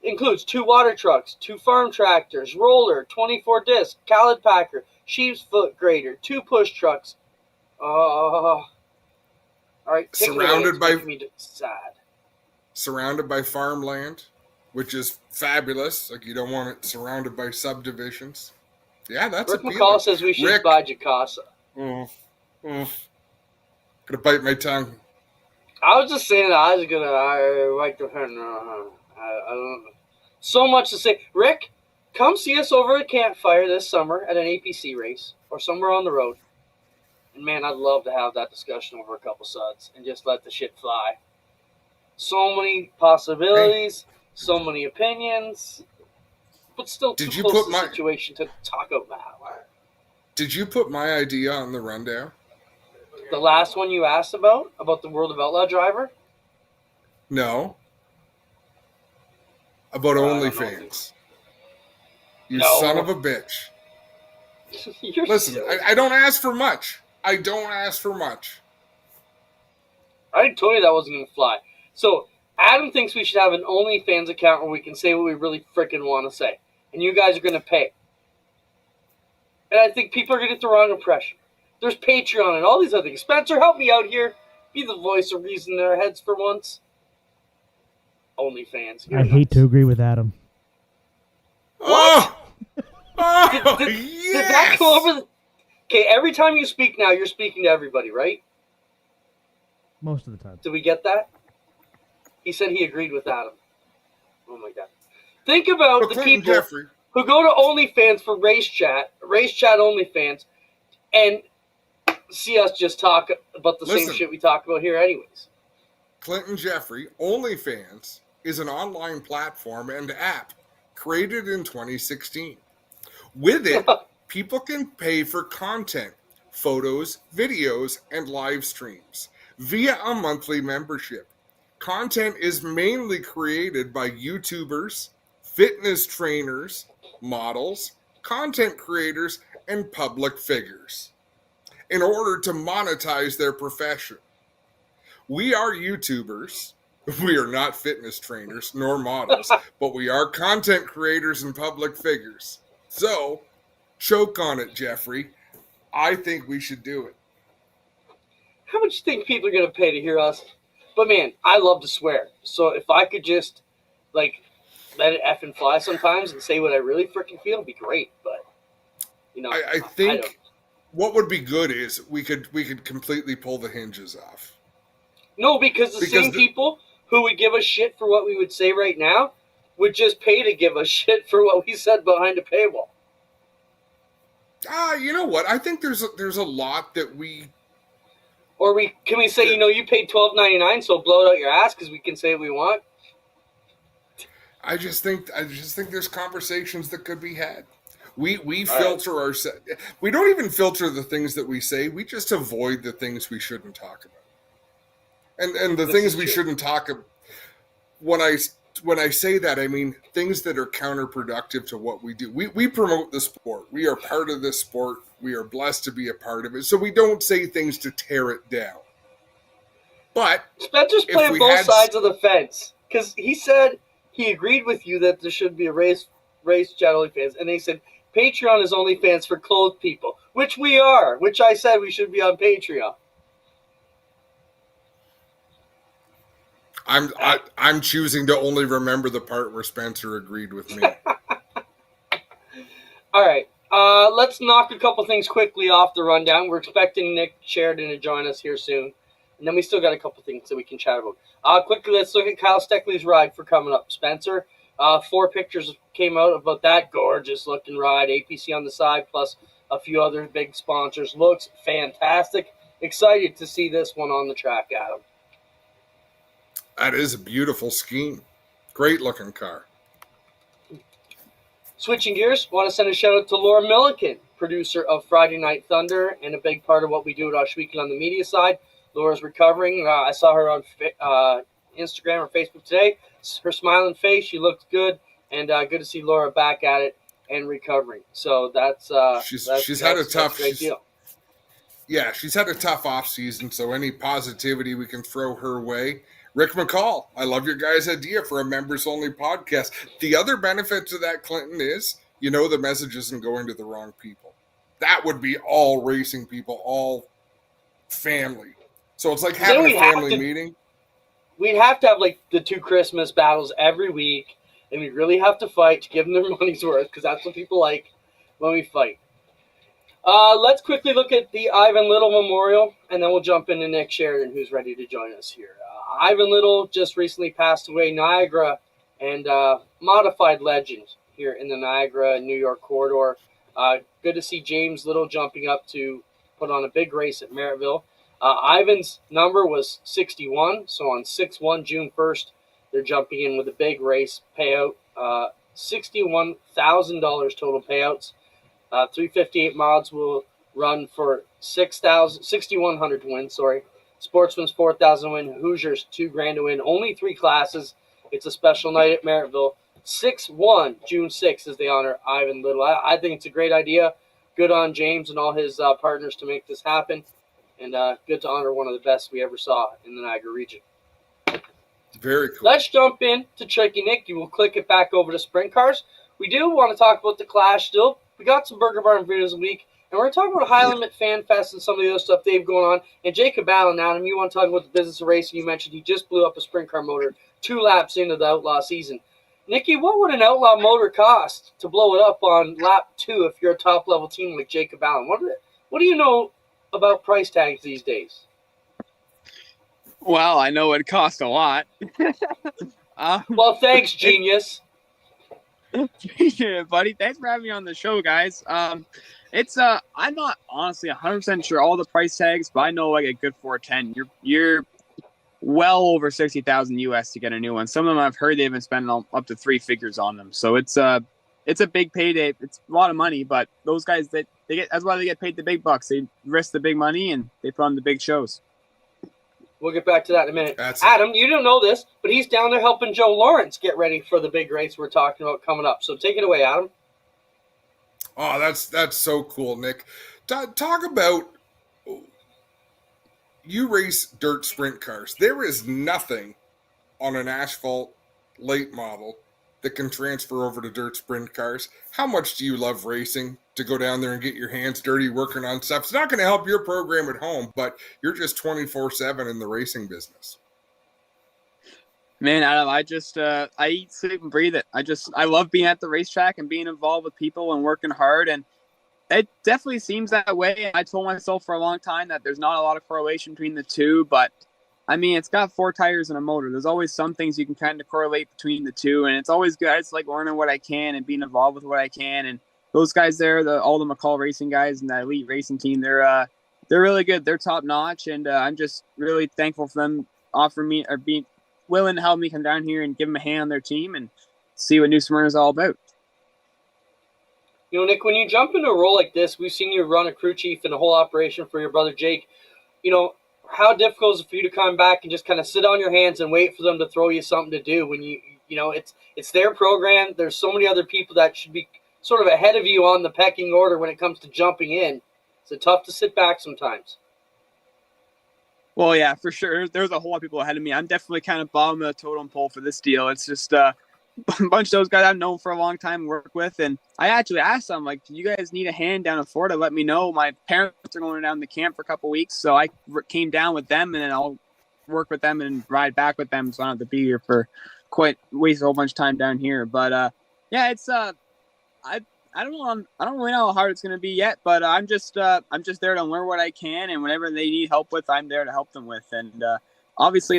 S1: Includes 2 water trucks, 2 farm tractors, roller, 24 disc, Khaled packer, sheep's foot grader, 2 push trucks. All right,
S2: surrounded by
S1: sad.
S2: Surrounded by farmland, which is fabulous. Like, you don't want it surrounded by subdivisions. Yeah, that's
S1: Rick
S2: appealing.
S1: McCall says we should buy Jacasa.
S2: Gonna bite my tongue.
S1: I was just saying that I was gonna like to I don't know. So much to say. Rick, come see us over at Campfire this summer at an APC race or somewhere on the road. And man, I'd love to have that discussion over a couple suds and just let the shit fly. So many possibilities, so many opinions, but still too close to the situation to talk about.
S2: Did you put my idea on the rundown?
S1: The last one you asked about the World of Outlaw driver?
S2: No. About OnlyFans. You son of a bitch. Listen, I don't ask for much. I don't ask for much.
S1: I told you that wasn't going to fly. So, Adam thinks we should have an OnlyFans account where we can say what we really freaking want to say. And you guys are going to pay. And I think people are going to get the wrong impression. There's Patreon and all these other things. Spencer, help me out here. Be the voice of reason in our heads for once. OnlyFans.
S5: I hate to agree with Adam.
S2: What?
S1: Did that go over? Okay, every time you speak now, you're speaking to everybody, right?
S5: Most of the time.
S1: Did we get that? He said he agreed with Adam. Oh my God. Think about the people
S2: Geoffrey
S1: who go to OnlyFans for race chat OnlyFans, and see us just talk about the same shit we talk about here anyways.
S2: Clinton Geoffrey, OnlyFans is an online platform and app created in 2016. With it, people can pay for content, photos, videos, and live streams via a monthly membership. Content is mainly created by YouTubers, fitness trainers, models, content creators, and public figures in order to monetize their profession. We are YouTubers. We are not fitness trainers nor models, but we are content creators and public figures. So, choke on it, Geoffrey. I think we should do it.
S1: How much do you think people are going to pay to hear us? But man, I love to swear. So if I could just, let it effing fly sometimes and say what I really freaking feel, it'd be great. But,
S2: I think what would be good is we could completely pull the hinges off.
S1: No, because the same people who would give a shit for what we would say right now would just pay to give a shit for what we said behind a paywall.
S2: You know what? I think there's a lot that we...
S1: Or can we say, you paid $12.99, so blow it out your ass because we can say what we want?
S2: I just think there's conversations that could be had. We filter ourselves. We don't even filter the things that we say. We just avoid the things we shouldn't talk about. And the things we shouldn't talk about. When I say that, I mean things that are counterproductive to what we do. We promote the sport. We are part of this sport. We are blessed to be a part of it. So we don't say things to tear it down. But
S1: Spencer's playing both sides of the fence because he said he agreed with you that there should be a race chat OnlyFans, and they said Patreon is OnlyFans for clothed people, which we are. Which I said we should be on Patreon.
S2: I'm choosing to only remember the part where Spencer agreed with me.
S1: All right. Let's knock a couple things quickly off the rundown. We're expecting Nick Sheridan to join us here soon. And then we still got a couple things that we can chat about. Quickly, let's look at Kyle Steckley's ride for coming up. Spencer, 4 pictures came out about that gorgeous looking ride. APC on the side, plus a few other big sponsors. Looks fantastic. Excited to see this one on the track, Adam.
S2: That is a beautiful scheme. Great looking car.
S1: Switching gears, want to send a shout out to Laura Milliken, producer of Friday Night Thunder, and a big part of what we do at Oshweekend on the media side. Laura's recovering. I saw her on Instagram or Facebook today. Her smiling face, she looked good, and good to see Laura back at it and recovering. So that's
S2: she's had a tough
S1: great deal.
S2: Yeah, she's had a tough off season. So any positivity we can throw her way. Rick McCall, I love your guys' idea for a members-only podcast. The other benefit to that, Clinton, is the message isn't going to the wrong people. That would be all racing people, all family. So it's like having a family meeting.
S1: We'd have to have like the 2 Christmas battles every week, and we really have to fight to give them their money's worth, because that's what people like when we fight. Let's quickly look at the Ivan Little Memorial, and then we'll jump into Nick Sheridan, who's ready to join us here. Ivan Little just recently passed away, Niagara and modified legend here in the Niagara, New York corridor. Good to see James Little jumping up to put on a big race at Merrittville. Ivan's number was 61, so on 6/1, June 1st, they're jumping in with a big race payout, $61,000 total payouts. 358 miles will run for $6,100 to win. Sportsman's $4,000 to win. Hoosiers $2,000 to win. Only 3 classes. It's a special night at Merrittville. 6/1, June 6th, as they honor Ivan Little. I think it's a great idea. Good on James and all his partners to make this happen. And good to honor one of the best we ever saw in the Niagara region.
S2: Very cool.
S1: Let's jump in to Tricky Nicky. We'll click it back over to sprint cars. We do want to talk about the Clash still. We got some Burger Barn videos a week. And we're going to talk about High Limit Fan Fest and some of the other stuff they've going on. And Jacob Allen, Adam, you want to talk about the business of racing. You mentioned he just blew up a sprint car motor 2 laps into the Outlaw season. Nicky, what would an Outlaw motor cost to blow it up on lap 2 if you're a top-level team like Jacob Allen? What do you know about price tags these days?
S6: Well, I know it costs a lot.
S1: Well, thanks, genius.
S6: Yeah, buddy. Thanks for having me on the show, guys. I'm not honestly 100% sure all the price tags, but I know like a good 410. You're well over 60,000 US to get a new one. Some of them I've heard they've been spending up to 3 figures on them. So it's a big payday. It's a lot of money, but those guys that's why they get paid the big bucks. They risk the big money and they put on the big shows.
S1: We'll get back to that in a minute. Adam, you don't know this, but he's down there helping Joe Lawrence get ready for the big race we're talking about coming up. So take it away, Adam.
S2: Oh, that's so cool, Nick. Talk about you race dirt sprint cars. There is nothing on an asphalt late model that can transfer over to dirt sprint cars. How much do you love racing to go down there and get your hands dirty working on stuff? It's not going to help your program at home, but you're just 24/7 in the racing business.
S6: Man, Adam, I eat, sleep, and breathe it. I love being at the racetrack and being involved with people and working hard. And it definitely seems that way. I told myself for a long time that there's not a lot of correlation between the two, but I mean, it's got 4 tires and a motor. There's always some things you can kind of correlate between the two, and it's always good. I just like learning what I can and being involved with what I can. And those guys there, all the McCall Racing guys and that elite racing team, they're really good. They're top notch, and I'm just really thankful for them offering me or being willing to help me come down here and give them a hand on their team and see what New Smyrna is all about.
S1: You know, Nick, when you jump into a role like this, we've seen you run a crew chief and a whole operation for your brother Jake. You know, how difficult is it for you to come back and just kind of sit on your hands and wait for them to throw you something to do when you know, it's their program. There's so many other people that should be sort of ahead of you on the pecking order when it comes to jumping in. It's tough to sit back sometimes.
S6: Well, yeah, for sure. There's a whole lot of people ahead of me. I'm definitely kind of bottom of the totem pole for this deal. It's just a bunch of those guys I've known for a long time and work with. And I actually asked them, like, do you guys need a hand down in Florida? Let me know. My parents are going down to camp for a couple weeks, so I came down with them, and then I'll work with them and ride back with them, so I don't have to be here for waste a whole bunch of time down here. But yeah, it's I don't really know how hard it's going to be yet, but I'm just there to learn what I can, and whatever they need help with, I'm there to help them with. And obviously,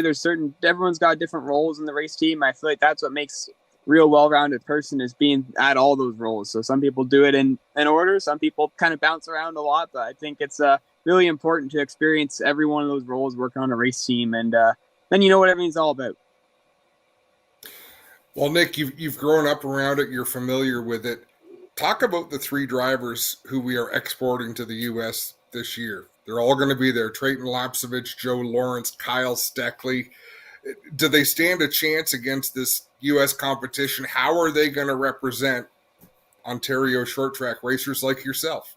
S6: everyone's got different roles in the race team. I feel like that's what makes real well-rounded person is being at all those roles. So some people do it in order. Some people kind of bounce around a lot, but I think it's really important to experience every one of those roles, working on a race team, and then you know what everything's all about.
S2: Well, Nick, you've grown up around it. You're familiar with it. Talk about the 3 drivers who we are exporting to the U.S. this year. They're all going to be there. Trayton Lapsevich, Joe Lawrence, Kyle Steckley. Do they stand a chance against this U.S. competition? How are they going to represent Ontario short track racers like yourself?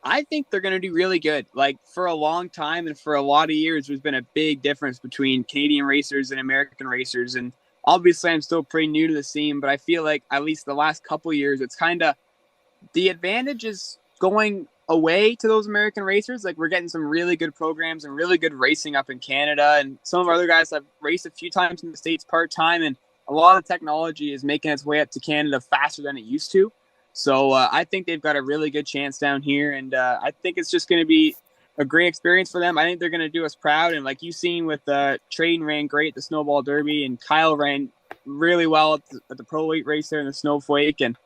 S6: I think they're going to do really good. Like, for a long time and for a lot of years, there's been a big difference between Canadian racers and American racers. And obviously, I'm still pretty new to the scene, but I feel like at least the last couple of years, it's kind of the advantage is going away to those American racers. Like, we're getting some really good programs and really good racing up in Canada. And some of our other guys have raced a few times in the States part-time, and a lot of technology is making its way up to Canada faster than it used to. So I think they've got a really good chance down here, and I think it's just going to be a great experience for them. I think they're going to do us proud, and like you've seen with Trayton ran great at the Snowball Derby, and Kyle ran really well at the Pro Weight race there in the Snowflake, and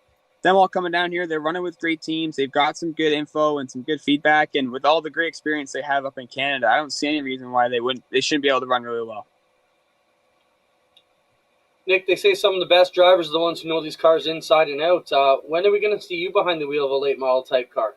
S6: them all coming down here, they're running with great teams. They've got some good info and some good feedback, and with all the great experience they have up in Canada, I don't see any reason why they shouldn't be able to run really well.
S1: Nick, they say some of the best drivers are the ones who know these cars inside and out. When are we going to see you behind the wheel of a late model type car?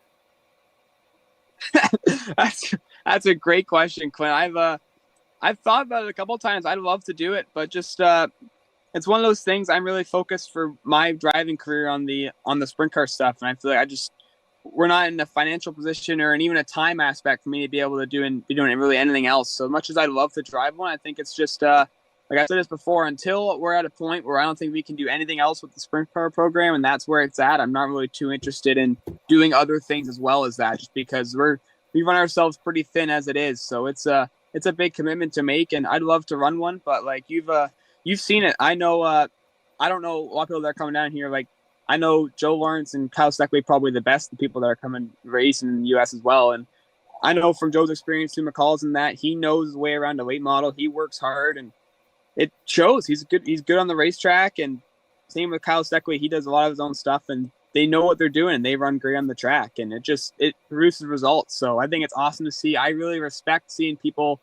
S6: That's a great question, Clint. I've thought about it a couple of times. I'd love to do it, but just it's one of those things. I'm really focused for my driving career on the sprint car stuff, and I feel like we're not in a financial position or even a time aspect for me to be able to be doing really anything else. So much as I'd love to drive one, I think it's just like I said this before, until we're at a point where I don't think we can do anything else with the sprint car program, and that's where it's at. I'm not really too interested in doing other things as well as that, just because we run ourselves pretty thin as it is. So it's a big commitment to make, and I'd love to run one, but like you've seen it. I know I don't know a lot of people that are coming down here. Like, I know Joe Lawrence and Kyle Steckley probably the best people that are coming racing in the U.S. as well, and I know from Joe's experience through McCall's and that he knows his way around a late model. He works hard, and it shows. He's good on the racetrack, and same with Kyle Steckley. He does a lot of his own stuff, and they know what they're doing, and they run great on the track, and it produces results. So I think it's awesome to see. I really respect seeing people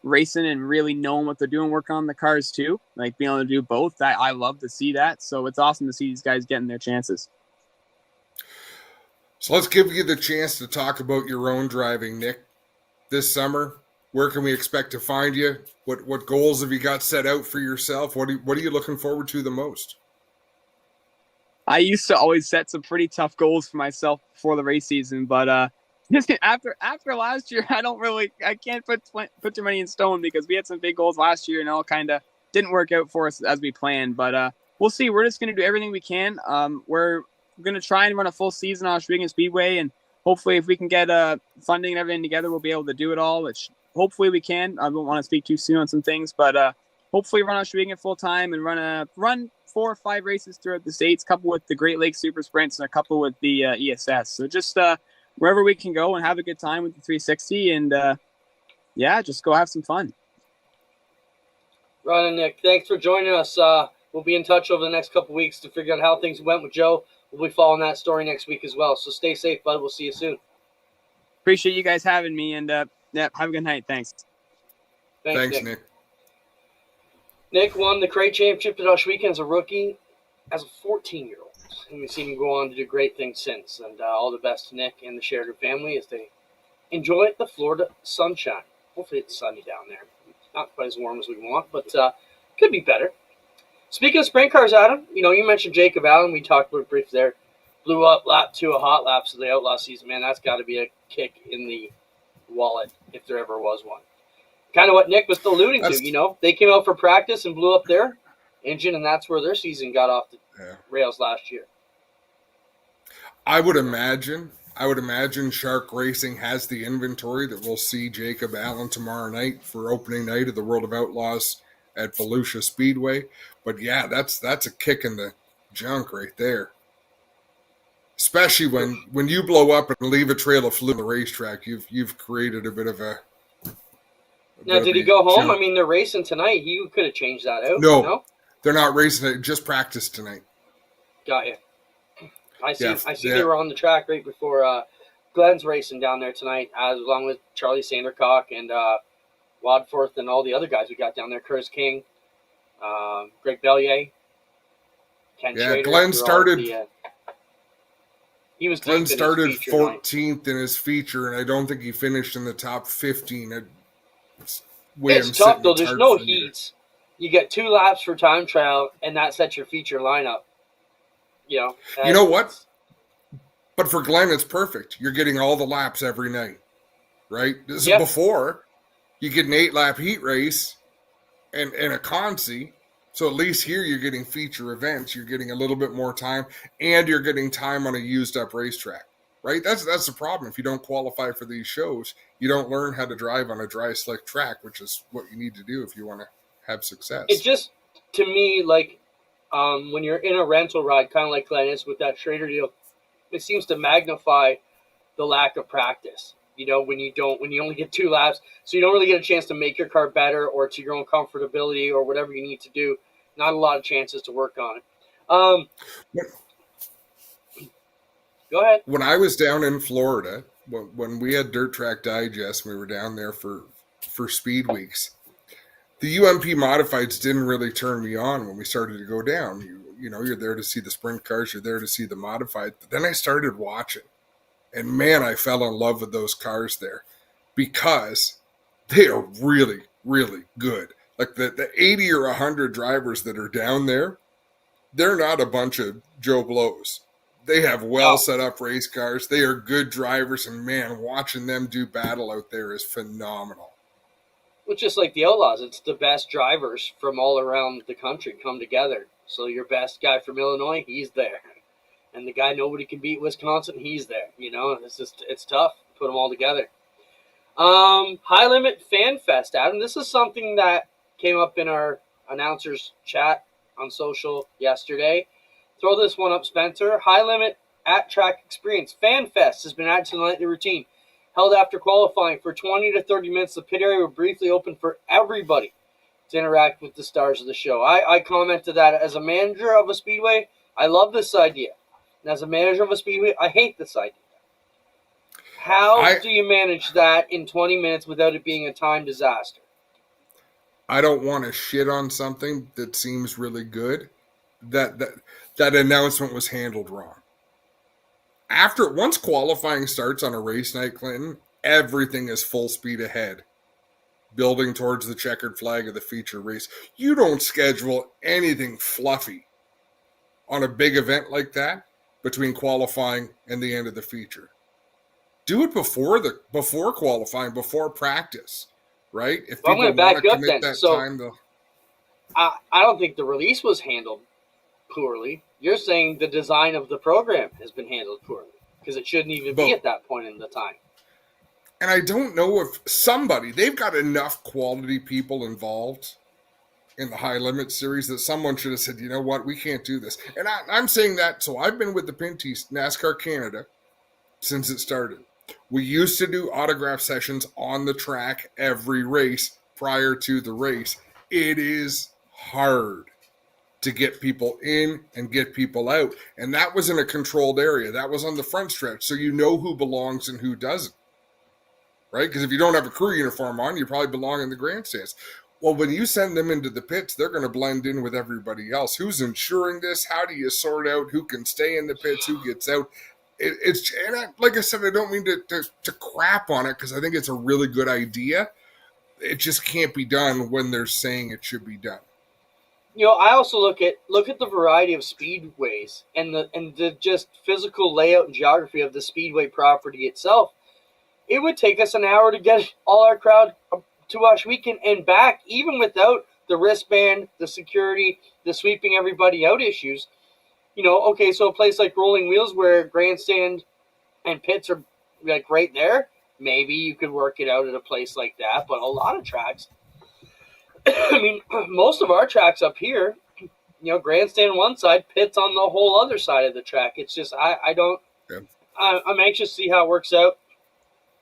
S6: racing and really knowing what they're doing, working on the cars too, like being able to do both. I love to see that. So it's awesome to see these guys getting their chances.
S2: So let's give you the chance to talk about your own driving, Nick. This summer, where can we expect to find you? What goals have you got set out for yourself? What are you looking forward to the most?
S6: I used to always set some pretty tough goals for myself before the race season, but just after last year, I can't put too many in stone, because we had some big goals last year and all kind of didn't work out for us as we planned. But we'll see. We're just going to do everything we can. We're going to try and run a full season on Sheboygan Speedway, and hopefully if we can get funding and everything together, we'll be able to do it all, which hopefully we can. I don't want to speak too soon on some things, but hopefully run on Sheboygan full time and run 4 or 5 races throughout the States, a couple with the Great Lakes Super Sprints and a couple with the ESS. So just wherever we can go and have a good time with the 360, and just go have some fun.
S1: Ron and Nick, thanks for joining us. We'll be in touch over the next couple of weeks to figure out how things went with Joe. We'll be following that story next week as well. So stay safe, bud. We'll see you soon.
S6: Appreciate you guys having me, and have a good night. Thanks.
S2: Thanks, Nick.
S1: Nick won the crate championship at Oshweekend as a rookie, as a 14-year-old. And we've seen him go on to do great things since. And all the best to Nick and the Sheridan family as they enjoy the Florida sunshine. Hopefully it's sunny down there. Not quite as warm as we want, but could be better. Speaking of sprint cars, Adam, you mentioned Jacob Allen. We talked about it briefly there. Blew up lap 2 of hot laps of the Outlaw season. Man, that's got to be a kick in the wallet if there ever was one. Kind of what Nick was alluding to, They came out for practice and blew up their engine, and that's where their season got off the rails last year.
S2: I would imagine Shark Racing has the inventory that we'll see Jacob Allen tomorrow night for opening night of the World of Outlaws at Volusia Speedway. But yeah, that's a kick in the junk right there. Especially when you blow up and leave a trail of fluid on the racetrack, you've created a bit of a.
S1: Now, did he go home? I mean, they're racing tonight. He could have changed that out.
S2: No, They're not racing it, just practice tonight.
S1: Got you. I see
S2: Yeah.
S1: they were on the track right before Glenn's racing down there tonight, along with Charlie Sandercock and Wadforth and all the other guys we got down there. Curtis King, Greg Bellier, Ken Schrader.
S2: Glenn started.
S1: He was
S2: Glenn started
S1: 14th
S2: in his feature, and I don't think he finished in the top 15.
S1: It's tough though. There's no heats. You get 2 laps for time trial, and that sets your feature lineup. You know
S2: what? But for Glenn, it's perfect. You're getting all the laps every night, right? This is before you get an 8-lap heat race and a consi. So at least here you're getting feature events. You're getting a little bit more time, and you're getting time on a used-up racetrack, right? That's the problem. If you don't qualify for these shows, you don't learn how to drive on a dry, slick track, which is what you need to do if you want to have success.
S1: It's just, to me, like when you're in a rental ride, kind of like Glenn is with that Schrader deal, it seems to magnify the lack of practice. When you only get 2 laps, so you don't really get a chance to make your car better or to your own comfortability or whatever you need to do. Not a lot of chances to work on it. Go ahead.
S2: When I was down in Florida, when we had Dirt Track Digest, we were down there for speed weeks. The UMP modifieds didn't really turn me on when we started to go down. You're there to see the sprint cars, you're there to see the modified. But then I started watching. And man, I fell in love with those cars there because they are really, really good. Like the 80 or 100 drivers that are down there, they're not a bunch of Joe Blows. They have well set up race cars. They are good drivers. And man, watching them do battle out there is phenomenal.
S1: Well, just like the Outlaws, it's the best drivers from all around the country come together. So your best guy from Illinois, he's there. And the guy nobody can beat, Wisconsin, he's there. It's tough to put them all together. High Limit Fan Fest, Adam. This is something that came up in our announcers chat on social yesterday. Throw this one up, Spencer. High Limit at Track Experience Fan Fest has been added to the nightly routine. Held after qualifying for 20 to 30 minutes, the pit area will briefly open for everybody to interact with the stars of the show. I commented that as a manager of a speedway, I love this idea. And as a manager of a speedway, I hate this idea. How do you manage that in 20 minutes without it being a time disaster?
S2: I don't want to shit on something that seems really good. That announcement was handled wrong. Once qualifying starts on a race night, Clinton, everything is full speed ahead, building towards the checkered flag of the feature race. You don't schedule anything fluffy on a big event like that between qualifying and the end of the feature. Do it before qualifying, before practice, right? If people want to commit that time,
S1: I don't think the release was handled poorly. You're saying the design of the program has been handled poorly because it shouldn't even be at that point in the time.
S2: And I don't know if they've got enough quality people involved in the High Limit series that someone should have said, you know what, we can't do this. And I'm saying that, so I've been with the Pinties, NASCAR Canada, since it started. We used to do autograph sessions on the track every race prior to the race. It is hard to get people in and get people out. And that was in a controlled area. That was on the front stretch. So you know who belongs and who doesn't. Right? Because if you don't have a crew uniform on, you probably belong in the grandstands. Well, when you send them into the pits, they're going to blend in with everybody else. Who's ensuring this? How do you sort out who can stay in the pits, who gets out? Like I said, I don't mean to crap on it because I think it's a really good idea. It just can't be done when they're saying it should be done.
S1: I also look at the variety of speedways and the just physical layout and geography of the speedway property itself. It would take us an hour to get all our crowd to Wash Weekend and back, even without the wristband, the security, the sweeping everybody out issues. Okay, so a place like Rolling Wheels where grandstand and pits are like right there, maybe you could work it out at a place like that. But a lot of tracks, I mean, most of our tracks up here, grandstand on one side, pits on the whole other side of the track. It's just, I'm anxious to see how it works out.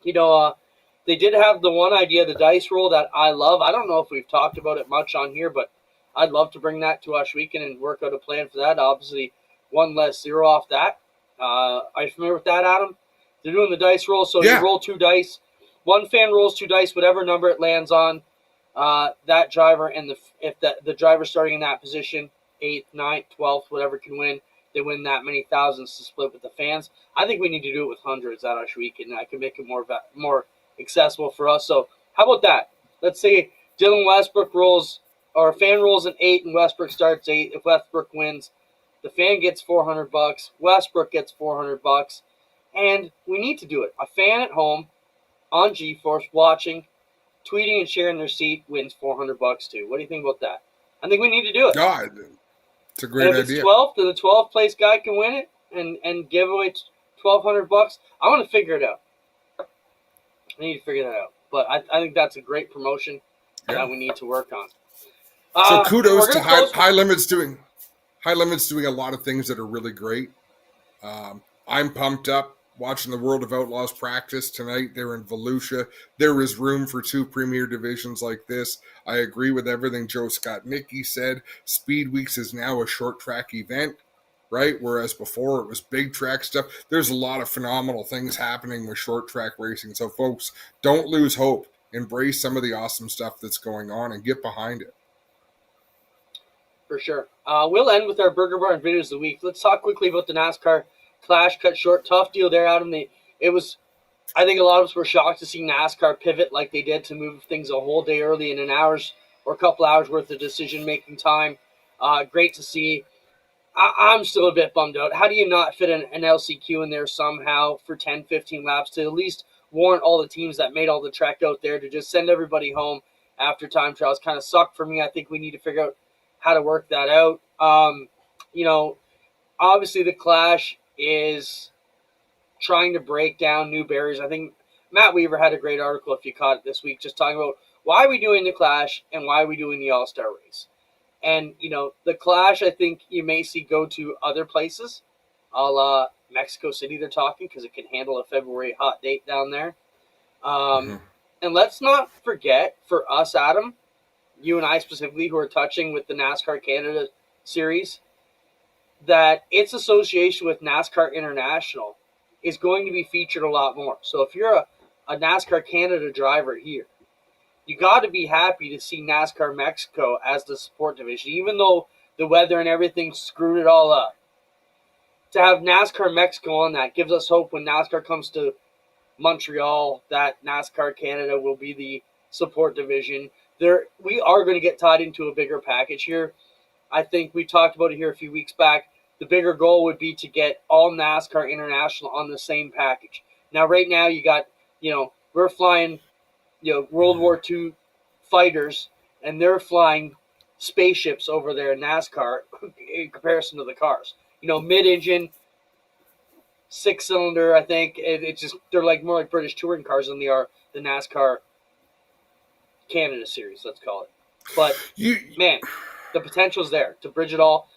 S1: They did have the one idea, the dice roll, that I love. I don't know if we've talked about it much on here, but I'd love to bring that to Oswegan and work out a plan for that. Obviously, one less zero off that. Are you familiar with that, Adam? They're doing the dice roll, so
S2: Yeah.
S1: you roll 2 dice. One fan rolls 2 dice, whatever number it lands on. That driver, and if the driver starting in that position, 8th, 9th, 12th, whatever can win, they win that many thousands to split with the fans. I think we need to do it with hundreds at Oswegan, and I can make it more accessible for us. So how about that? Let's say Dylan Westbrook rolls, or a fan rolls an 8 and Westbrook starts 8. If Westbrook wins, the fan gets $400. Westbrook gets $400, and we need to do it. A fan at home on GeForce watching, tweeting and sharing their seat wins $400 too. What do you think about that? I think we need to do it.
S2: God, it's a great
S1: and if
S2: idea.
S1: It's 12th, then the 12th place guy can win it and give away $1,200. I want to figure it out. I need to figure that out. But I think that's a great promotion that we need to work on.
S2: So kudos to High Limits doing a lot of things that are really great. I'm pumped up watching the World of Outlaws practice tonight. They're in Volusia. There is room for 2 premier divisions like this. I agree with everything Joe Scott Nicky said. Speed Weeks is now a short track event, right? Whereas before it was big track stuff. There's a lot of phenomenal things happening with short track racing. So folks, don't lose hope. Embrace some of the awesome stuff that's going on and get behind it.
S1: For sure. We'll end with our Burger Barn videos of the week. Let's talk quickly about the NASCAR Clash cut short. Tough deal there, Adam. I think a lot of us were shocked to see NASCAR pivot like they did to move things a whole day early in an hour's or a couple hours worth of decision-making time. Great to see. I'm still a bit bummed out. How do you not fit an LCQ in there somehow for 10, 15 laps to at least warrant all the teams that made all the trek out there to just send everybody home after time trials? Kind of sucked for me. I think we need to figure out how to work that out. Obviously the Clash is trying to break down new barriers. I think Matt Weaver had a great article, if you caught it this week, just talking about why are we doing the Clash and why are we doing the All-Star race. And, the Clash, I think you may see go to other places, a la Mexico City they're talking, because it can handle a February hot date down there. And let's not forget, for us, Adam, you and I specifically, who are touching with the NASCAR Canada series, that its association with NASCAR International is going to be featured a lot more. So if you're a NASCAR Canada driver here, you got to be happy to see NASCAR Mexico as the support division, even though the weather and everything screwed it all up. To have NASCAR Mexico on that gives us hope when NASCAR comes to Montreal that NASCAR Canada will be the support division. We are going to get tied into a bigger package here. I think we talked about it here a few weeks back. The bigger goal would be to get all NASCAR International on the same package. Now, right now, you got, we're flying, World War II fighters, and they're flying spaceships over there in NASCAR in comparison to the cars. Mid-engine, 6-cylinder, I think. It's just, they're more like British touring cars than they are the NASCAR Canada series, let's call it. But, man, the potential's there to bridge it all.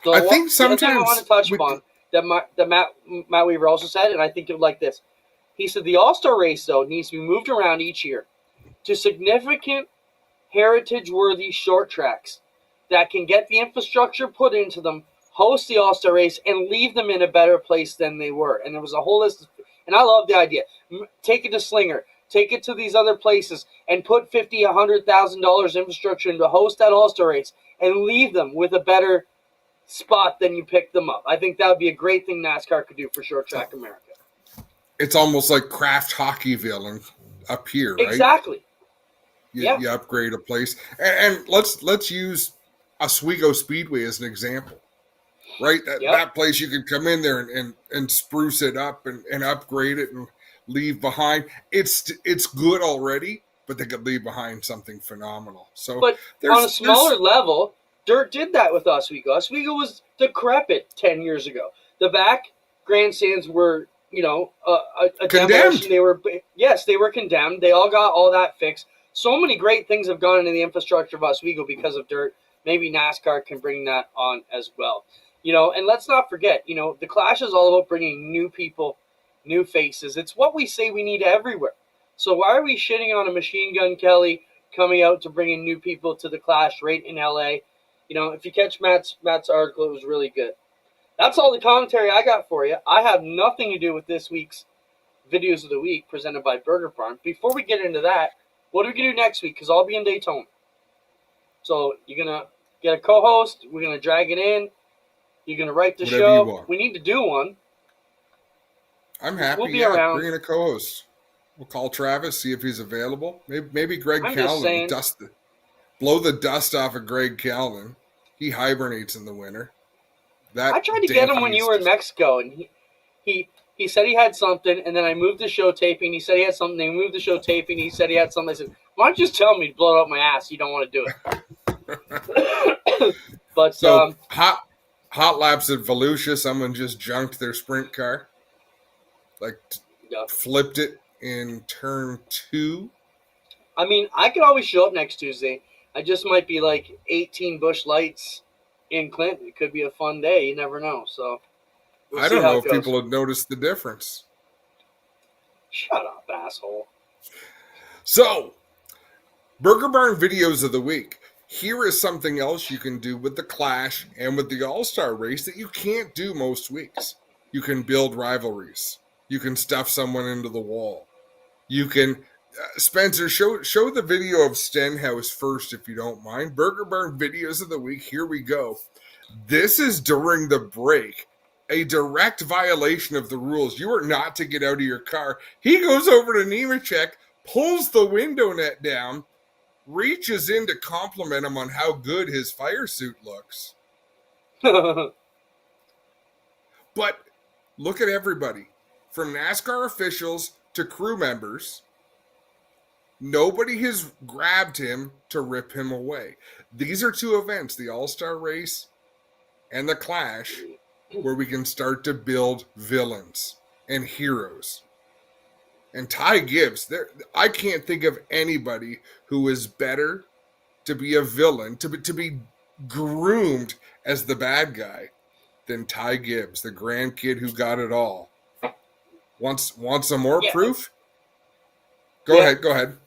S1: So
S2: I think sometimes
S1: I want to touch upon that Matt Weaver also said, and I think it like this. He said the All-Star race, though, needs to be moved around each year to significant heritage-worthy short tracks that can get the infrastructure put into them, host the All-Star race, and leave them in a better place than they were. And there was a whole list, and I love the idea. Take it to Slinger. Take it to these other places and put $50,000, $100,000 infrastructure in to host that All-Star race and leave them with a better spot than you picked them up. I think that would be a great thing NASCAR could do for short track America.
S2: It's almost like Kraft Hockeyville up here, right?
S1: Exactly.
S2: You upgrade a place. And let's use Oswego Speedway as an example, right? That place, you can come in there and spruce it up and upgrade it and leave behind. It's good already, but they could leave behind something phenomenal. So,
S1: but on a smaller level, Dirt did that with Oswego. Oswego was decrepit 10 years ago. The back grandstands were, a demolition. They were condemned. They all got all that fixed. So many great things have gone into the infrastructure of Oswego because of Dirt. Maybe NASCAR can bring that on as well. And let's not forget, the Clash is all about bringing new people, new faces. It's what we say we need everywhere. So why are we shitting on a Machine Gun Kelly coming out to bring in new people to the Clash right in LA. You know, if you catch Matt's article, it was really good. That's all the commentary I got for you. I have nothing to do with this week's Videos of the Week presented by Burger Barn. Before we get into that, what are we going to do next week? Because I'll be in Daytona. So you're going to get a co-host. We're going to drag it in. You're going to write the
S2: Whatever
S1: show.
S2: you want.
S1: We need to do one.
S2: I'm happy.
S1: We'll be around.
S2: Bring in a co-host. We'll call Travis, see if he's available. Maybe Greg
S1: I'm just saying.
S2: Calvin. Blow the dust off of Greg Calvin. He hibernates in the winter.
S1: I tried to get him when you were in Mexico, and he said he had something, and then I moved the show taping. He said he had something. They moved the show taping. He said he had something. I said, why don't you just tell me to blow it up my ass? You don't want to do it. But
S2: so hot laps at Volusia. Someone just junked their sprint car, flipped it in turn 2.
S1: I mean, I could always show up next Tuesday. I just might be like 18 Busch Lights in Clinton. It could be a fun day. You never know. So
S2: I don't know if people have noticed the difference.
S1: Shut up, asshole.
S2: So, Burger Barn Videos of the Week. Here is something else you can do with the Clash and with the All-Star race that you can't do most weeks. You can build rivalries. You can stuff someone into the wall. You can... Spencer, show the video of Stenhouse first, if you don't mind. Burger Barn Videos of the Week. Here we go. This is during the break. A direct violation of the rules. You are not to get out of your car. He goes over to Nemechek, pulls the window net down, reaches in to compliment him on how good his fire suit looks. But look at everybody. From NASCAR officials to crew members, nobody has grabbed him to rip him away. These are two events, the All-Star Race and the Clash, where we can start to build villains and heroes. And Ty Gibbs, I can't think of anybody who is better to be a villain, to be groomed as the bad guy, than Ty Gibbs, the grandkid who got it all. Want some more proof? Go ahead.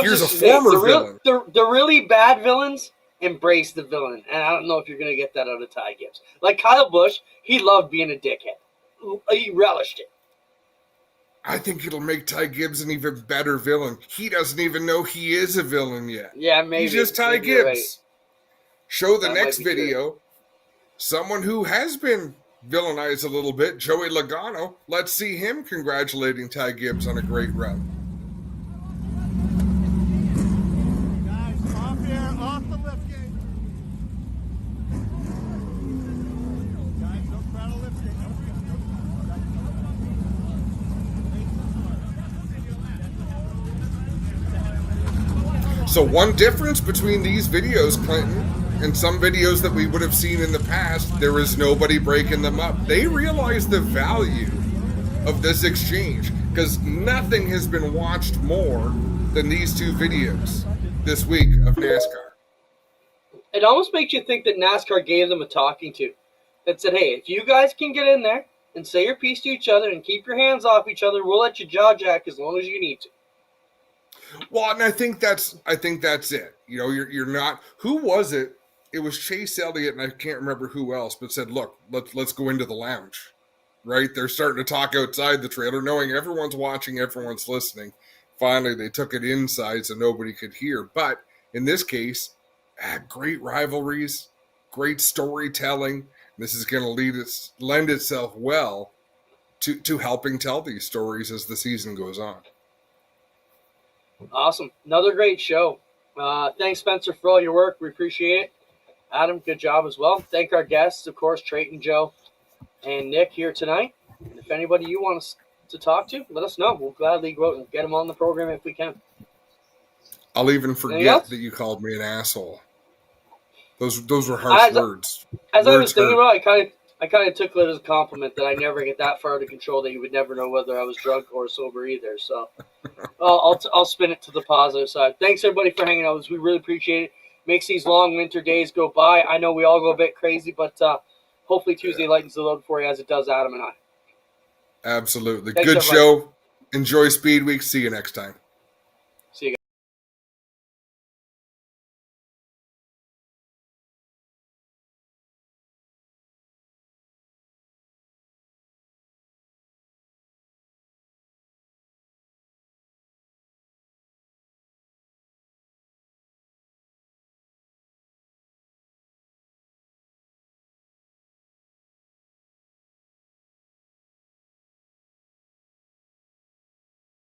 S2: Here's a former villain.
S1: The really bad villains embrace the villain, and I don't know if you're going to get that out of Ty Gibbs. Like Kyle Busch, he loved being a dickhead. He relished it.
S2: I think it'll make Ty Gibbs an even better villain. He doesn't even know he is a villain yet.
S1: Yeah, maybe.
S2: He's just Ty Gibbs. Right. Show the next video.
S1: True.
S2: Someone who has been villainized a little bit, Joey Logano. Let's see him congratulating Ty Gibbs on a great run.
S7: Guys, off here, off the lift gate. Guys, don't try to lift it.
S2: So one difference between these videos, Clinton, and some videos that we would have seen in the past, there is nobody breaking them up. They realize the value of this exchange because nothing has been watched more than these two videos this week of NASCAR.
S1: It almost makes you think that NASCAR gave them a talking to that said, hey, if you guys can get in there and say your piece to each other and keep your hands off each other, we'll let you jaw jack as long as you need to.
S2: Well, and I think that's it. You know, you're not. Who was it? It was Chase Elliott, and I can't remember who else, but said, "Look, let's go into the lounge." Right? They're starting to talk outside the trailer, knowing everyone's watching, everyone's listening. Finally, they took it inside so nobody could hear. But in this case, great rivalries, great storytelling. This is going to lend itself well to helping tell these stories as the season goes on.
S1: Awesome. Another great show. Thanks, Spencer, for all your work. We appreciate it. Adam, good job as well. Thank our guests, of course, Trayton, Joe, and Nick here tonight. And if anybody you want us to talk to, let us know. We'll gladly go out and get them on the program if we can.
S2: I'll even forget that you called me an asshole. Those were harsh words.
S1: As I was thinking about it, I kind of took it as a compliment that I never get that far out of control that you would never know whether I was drunk or sober either. So I'll spin it to the positive side. Thanks, everybody, for hanging out with us. We really appreciate it. Makes these long winter days go by. I know we all go a bit crazy, but hopefully Tuesday lightens the load for you as it does Adam and I.
S2: Absolutely.
S1: Thanks,
S2: good
S1: everybody.
S2: show. Enjoy Speed Week. See you next time.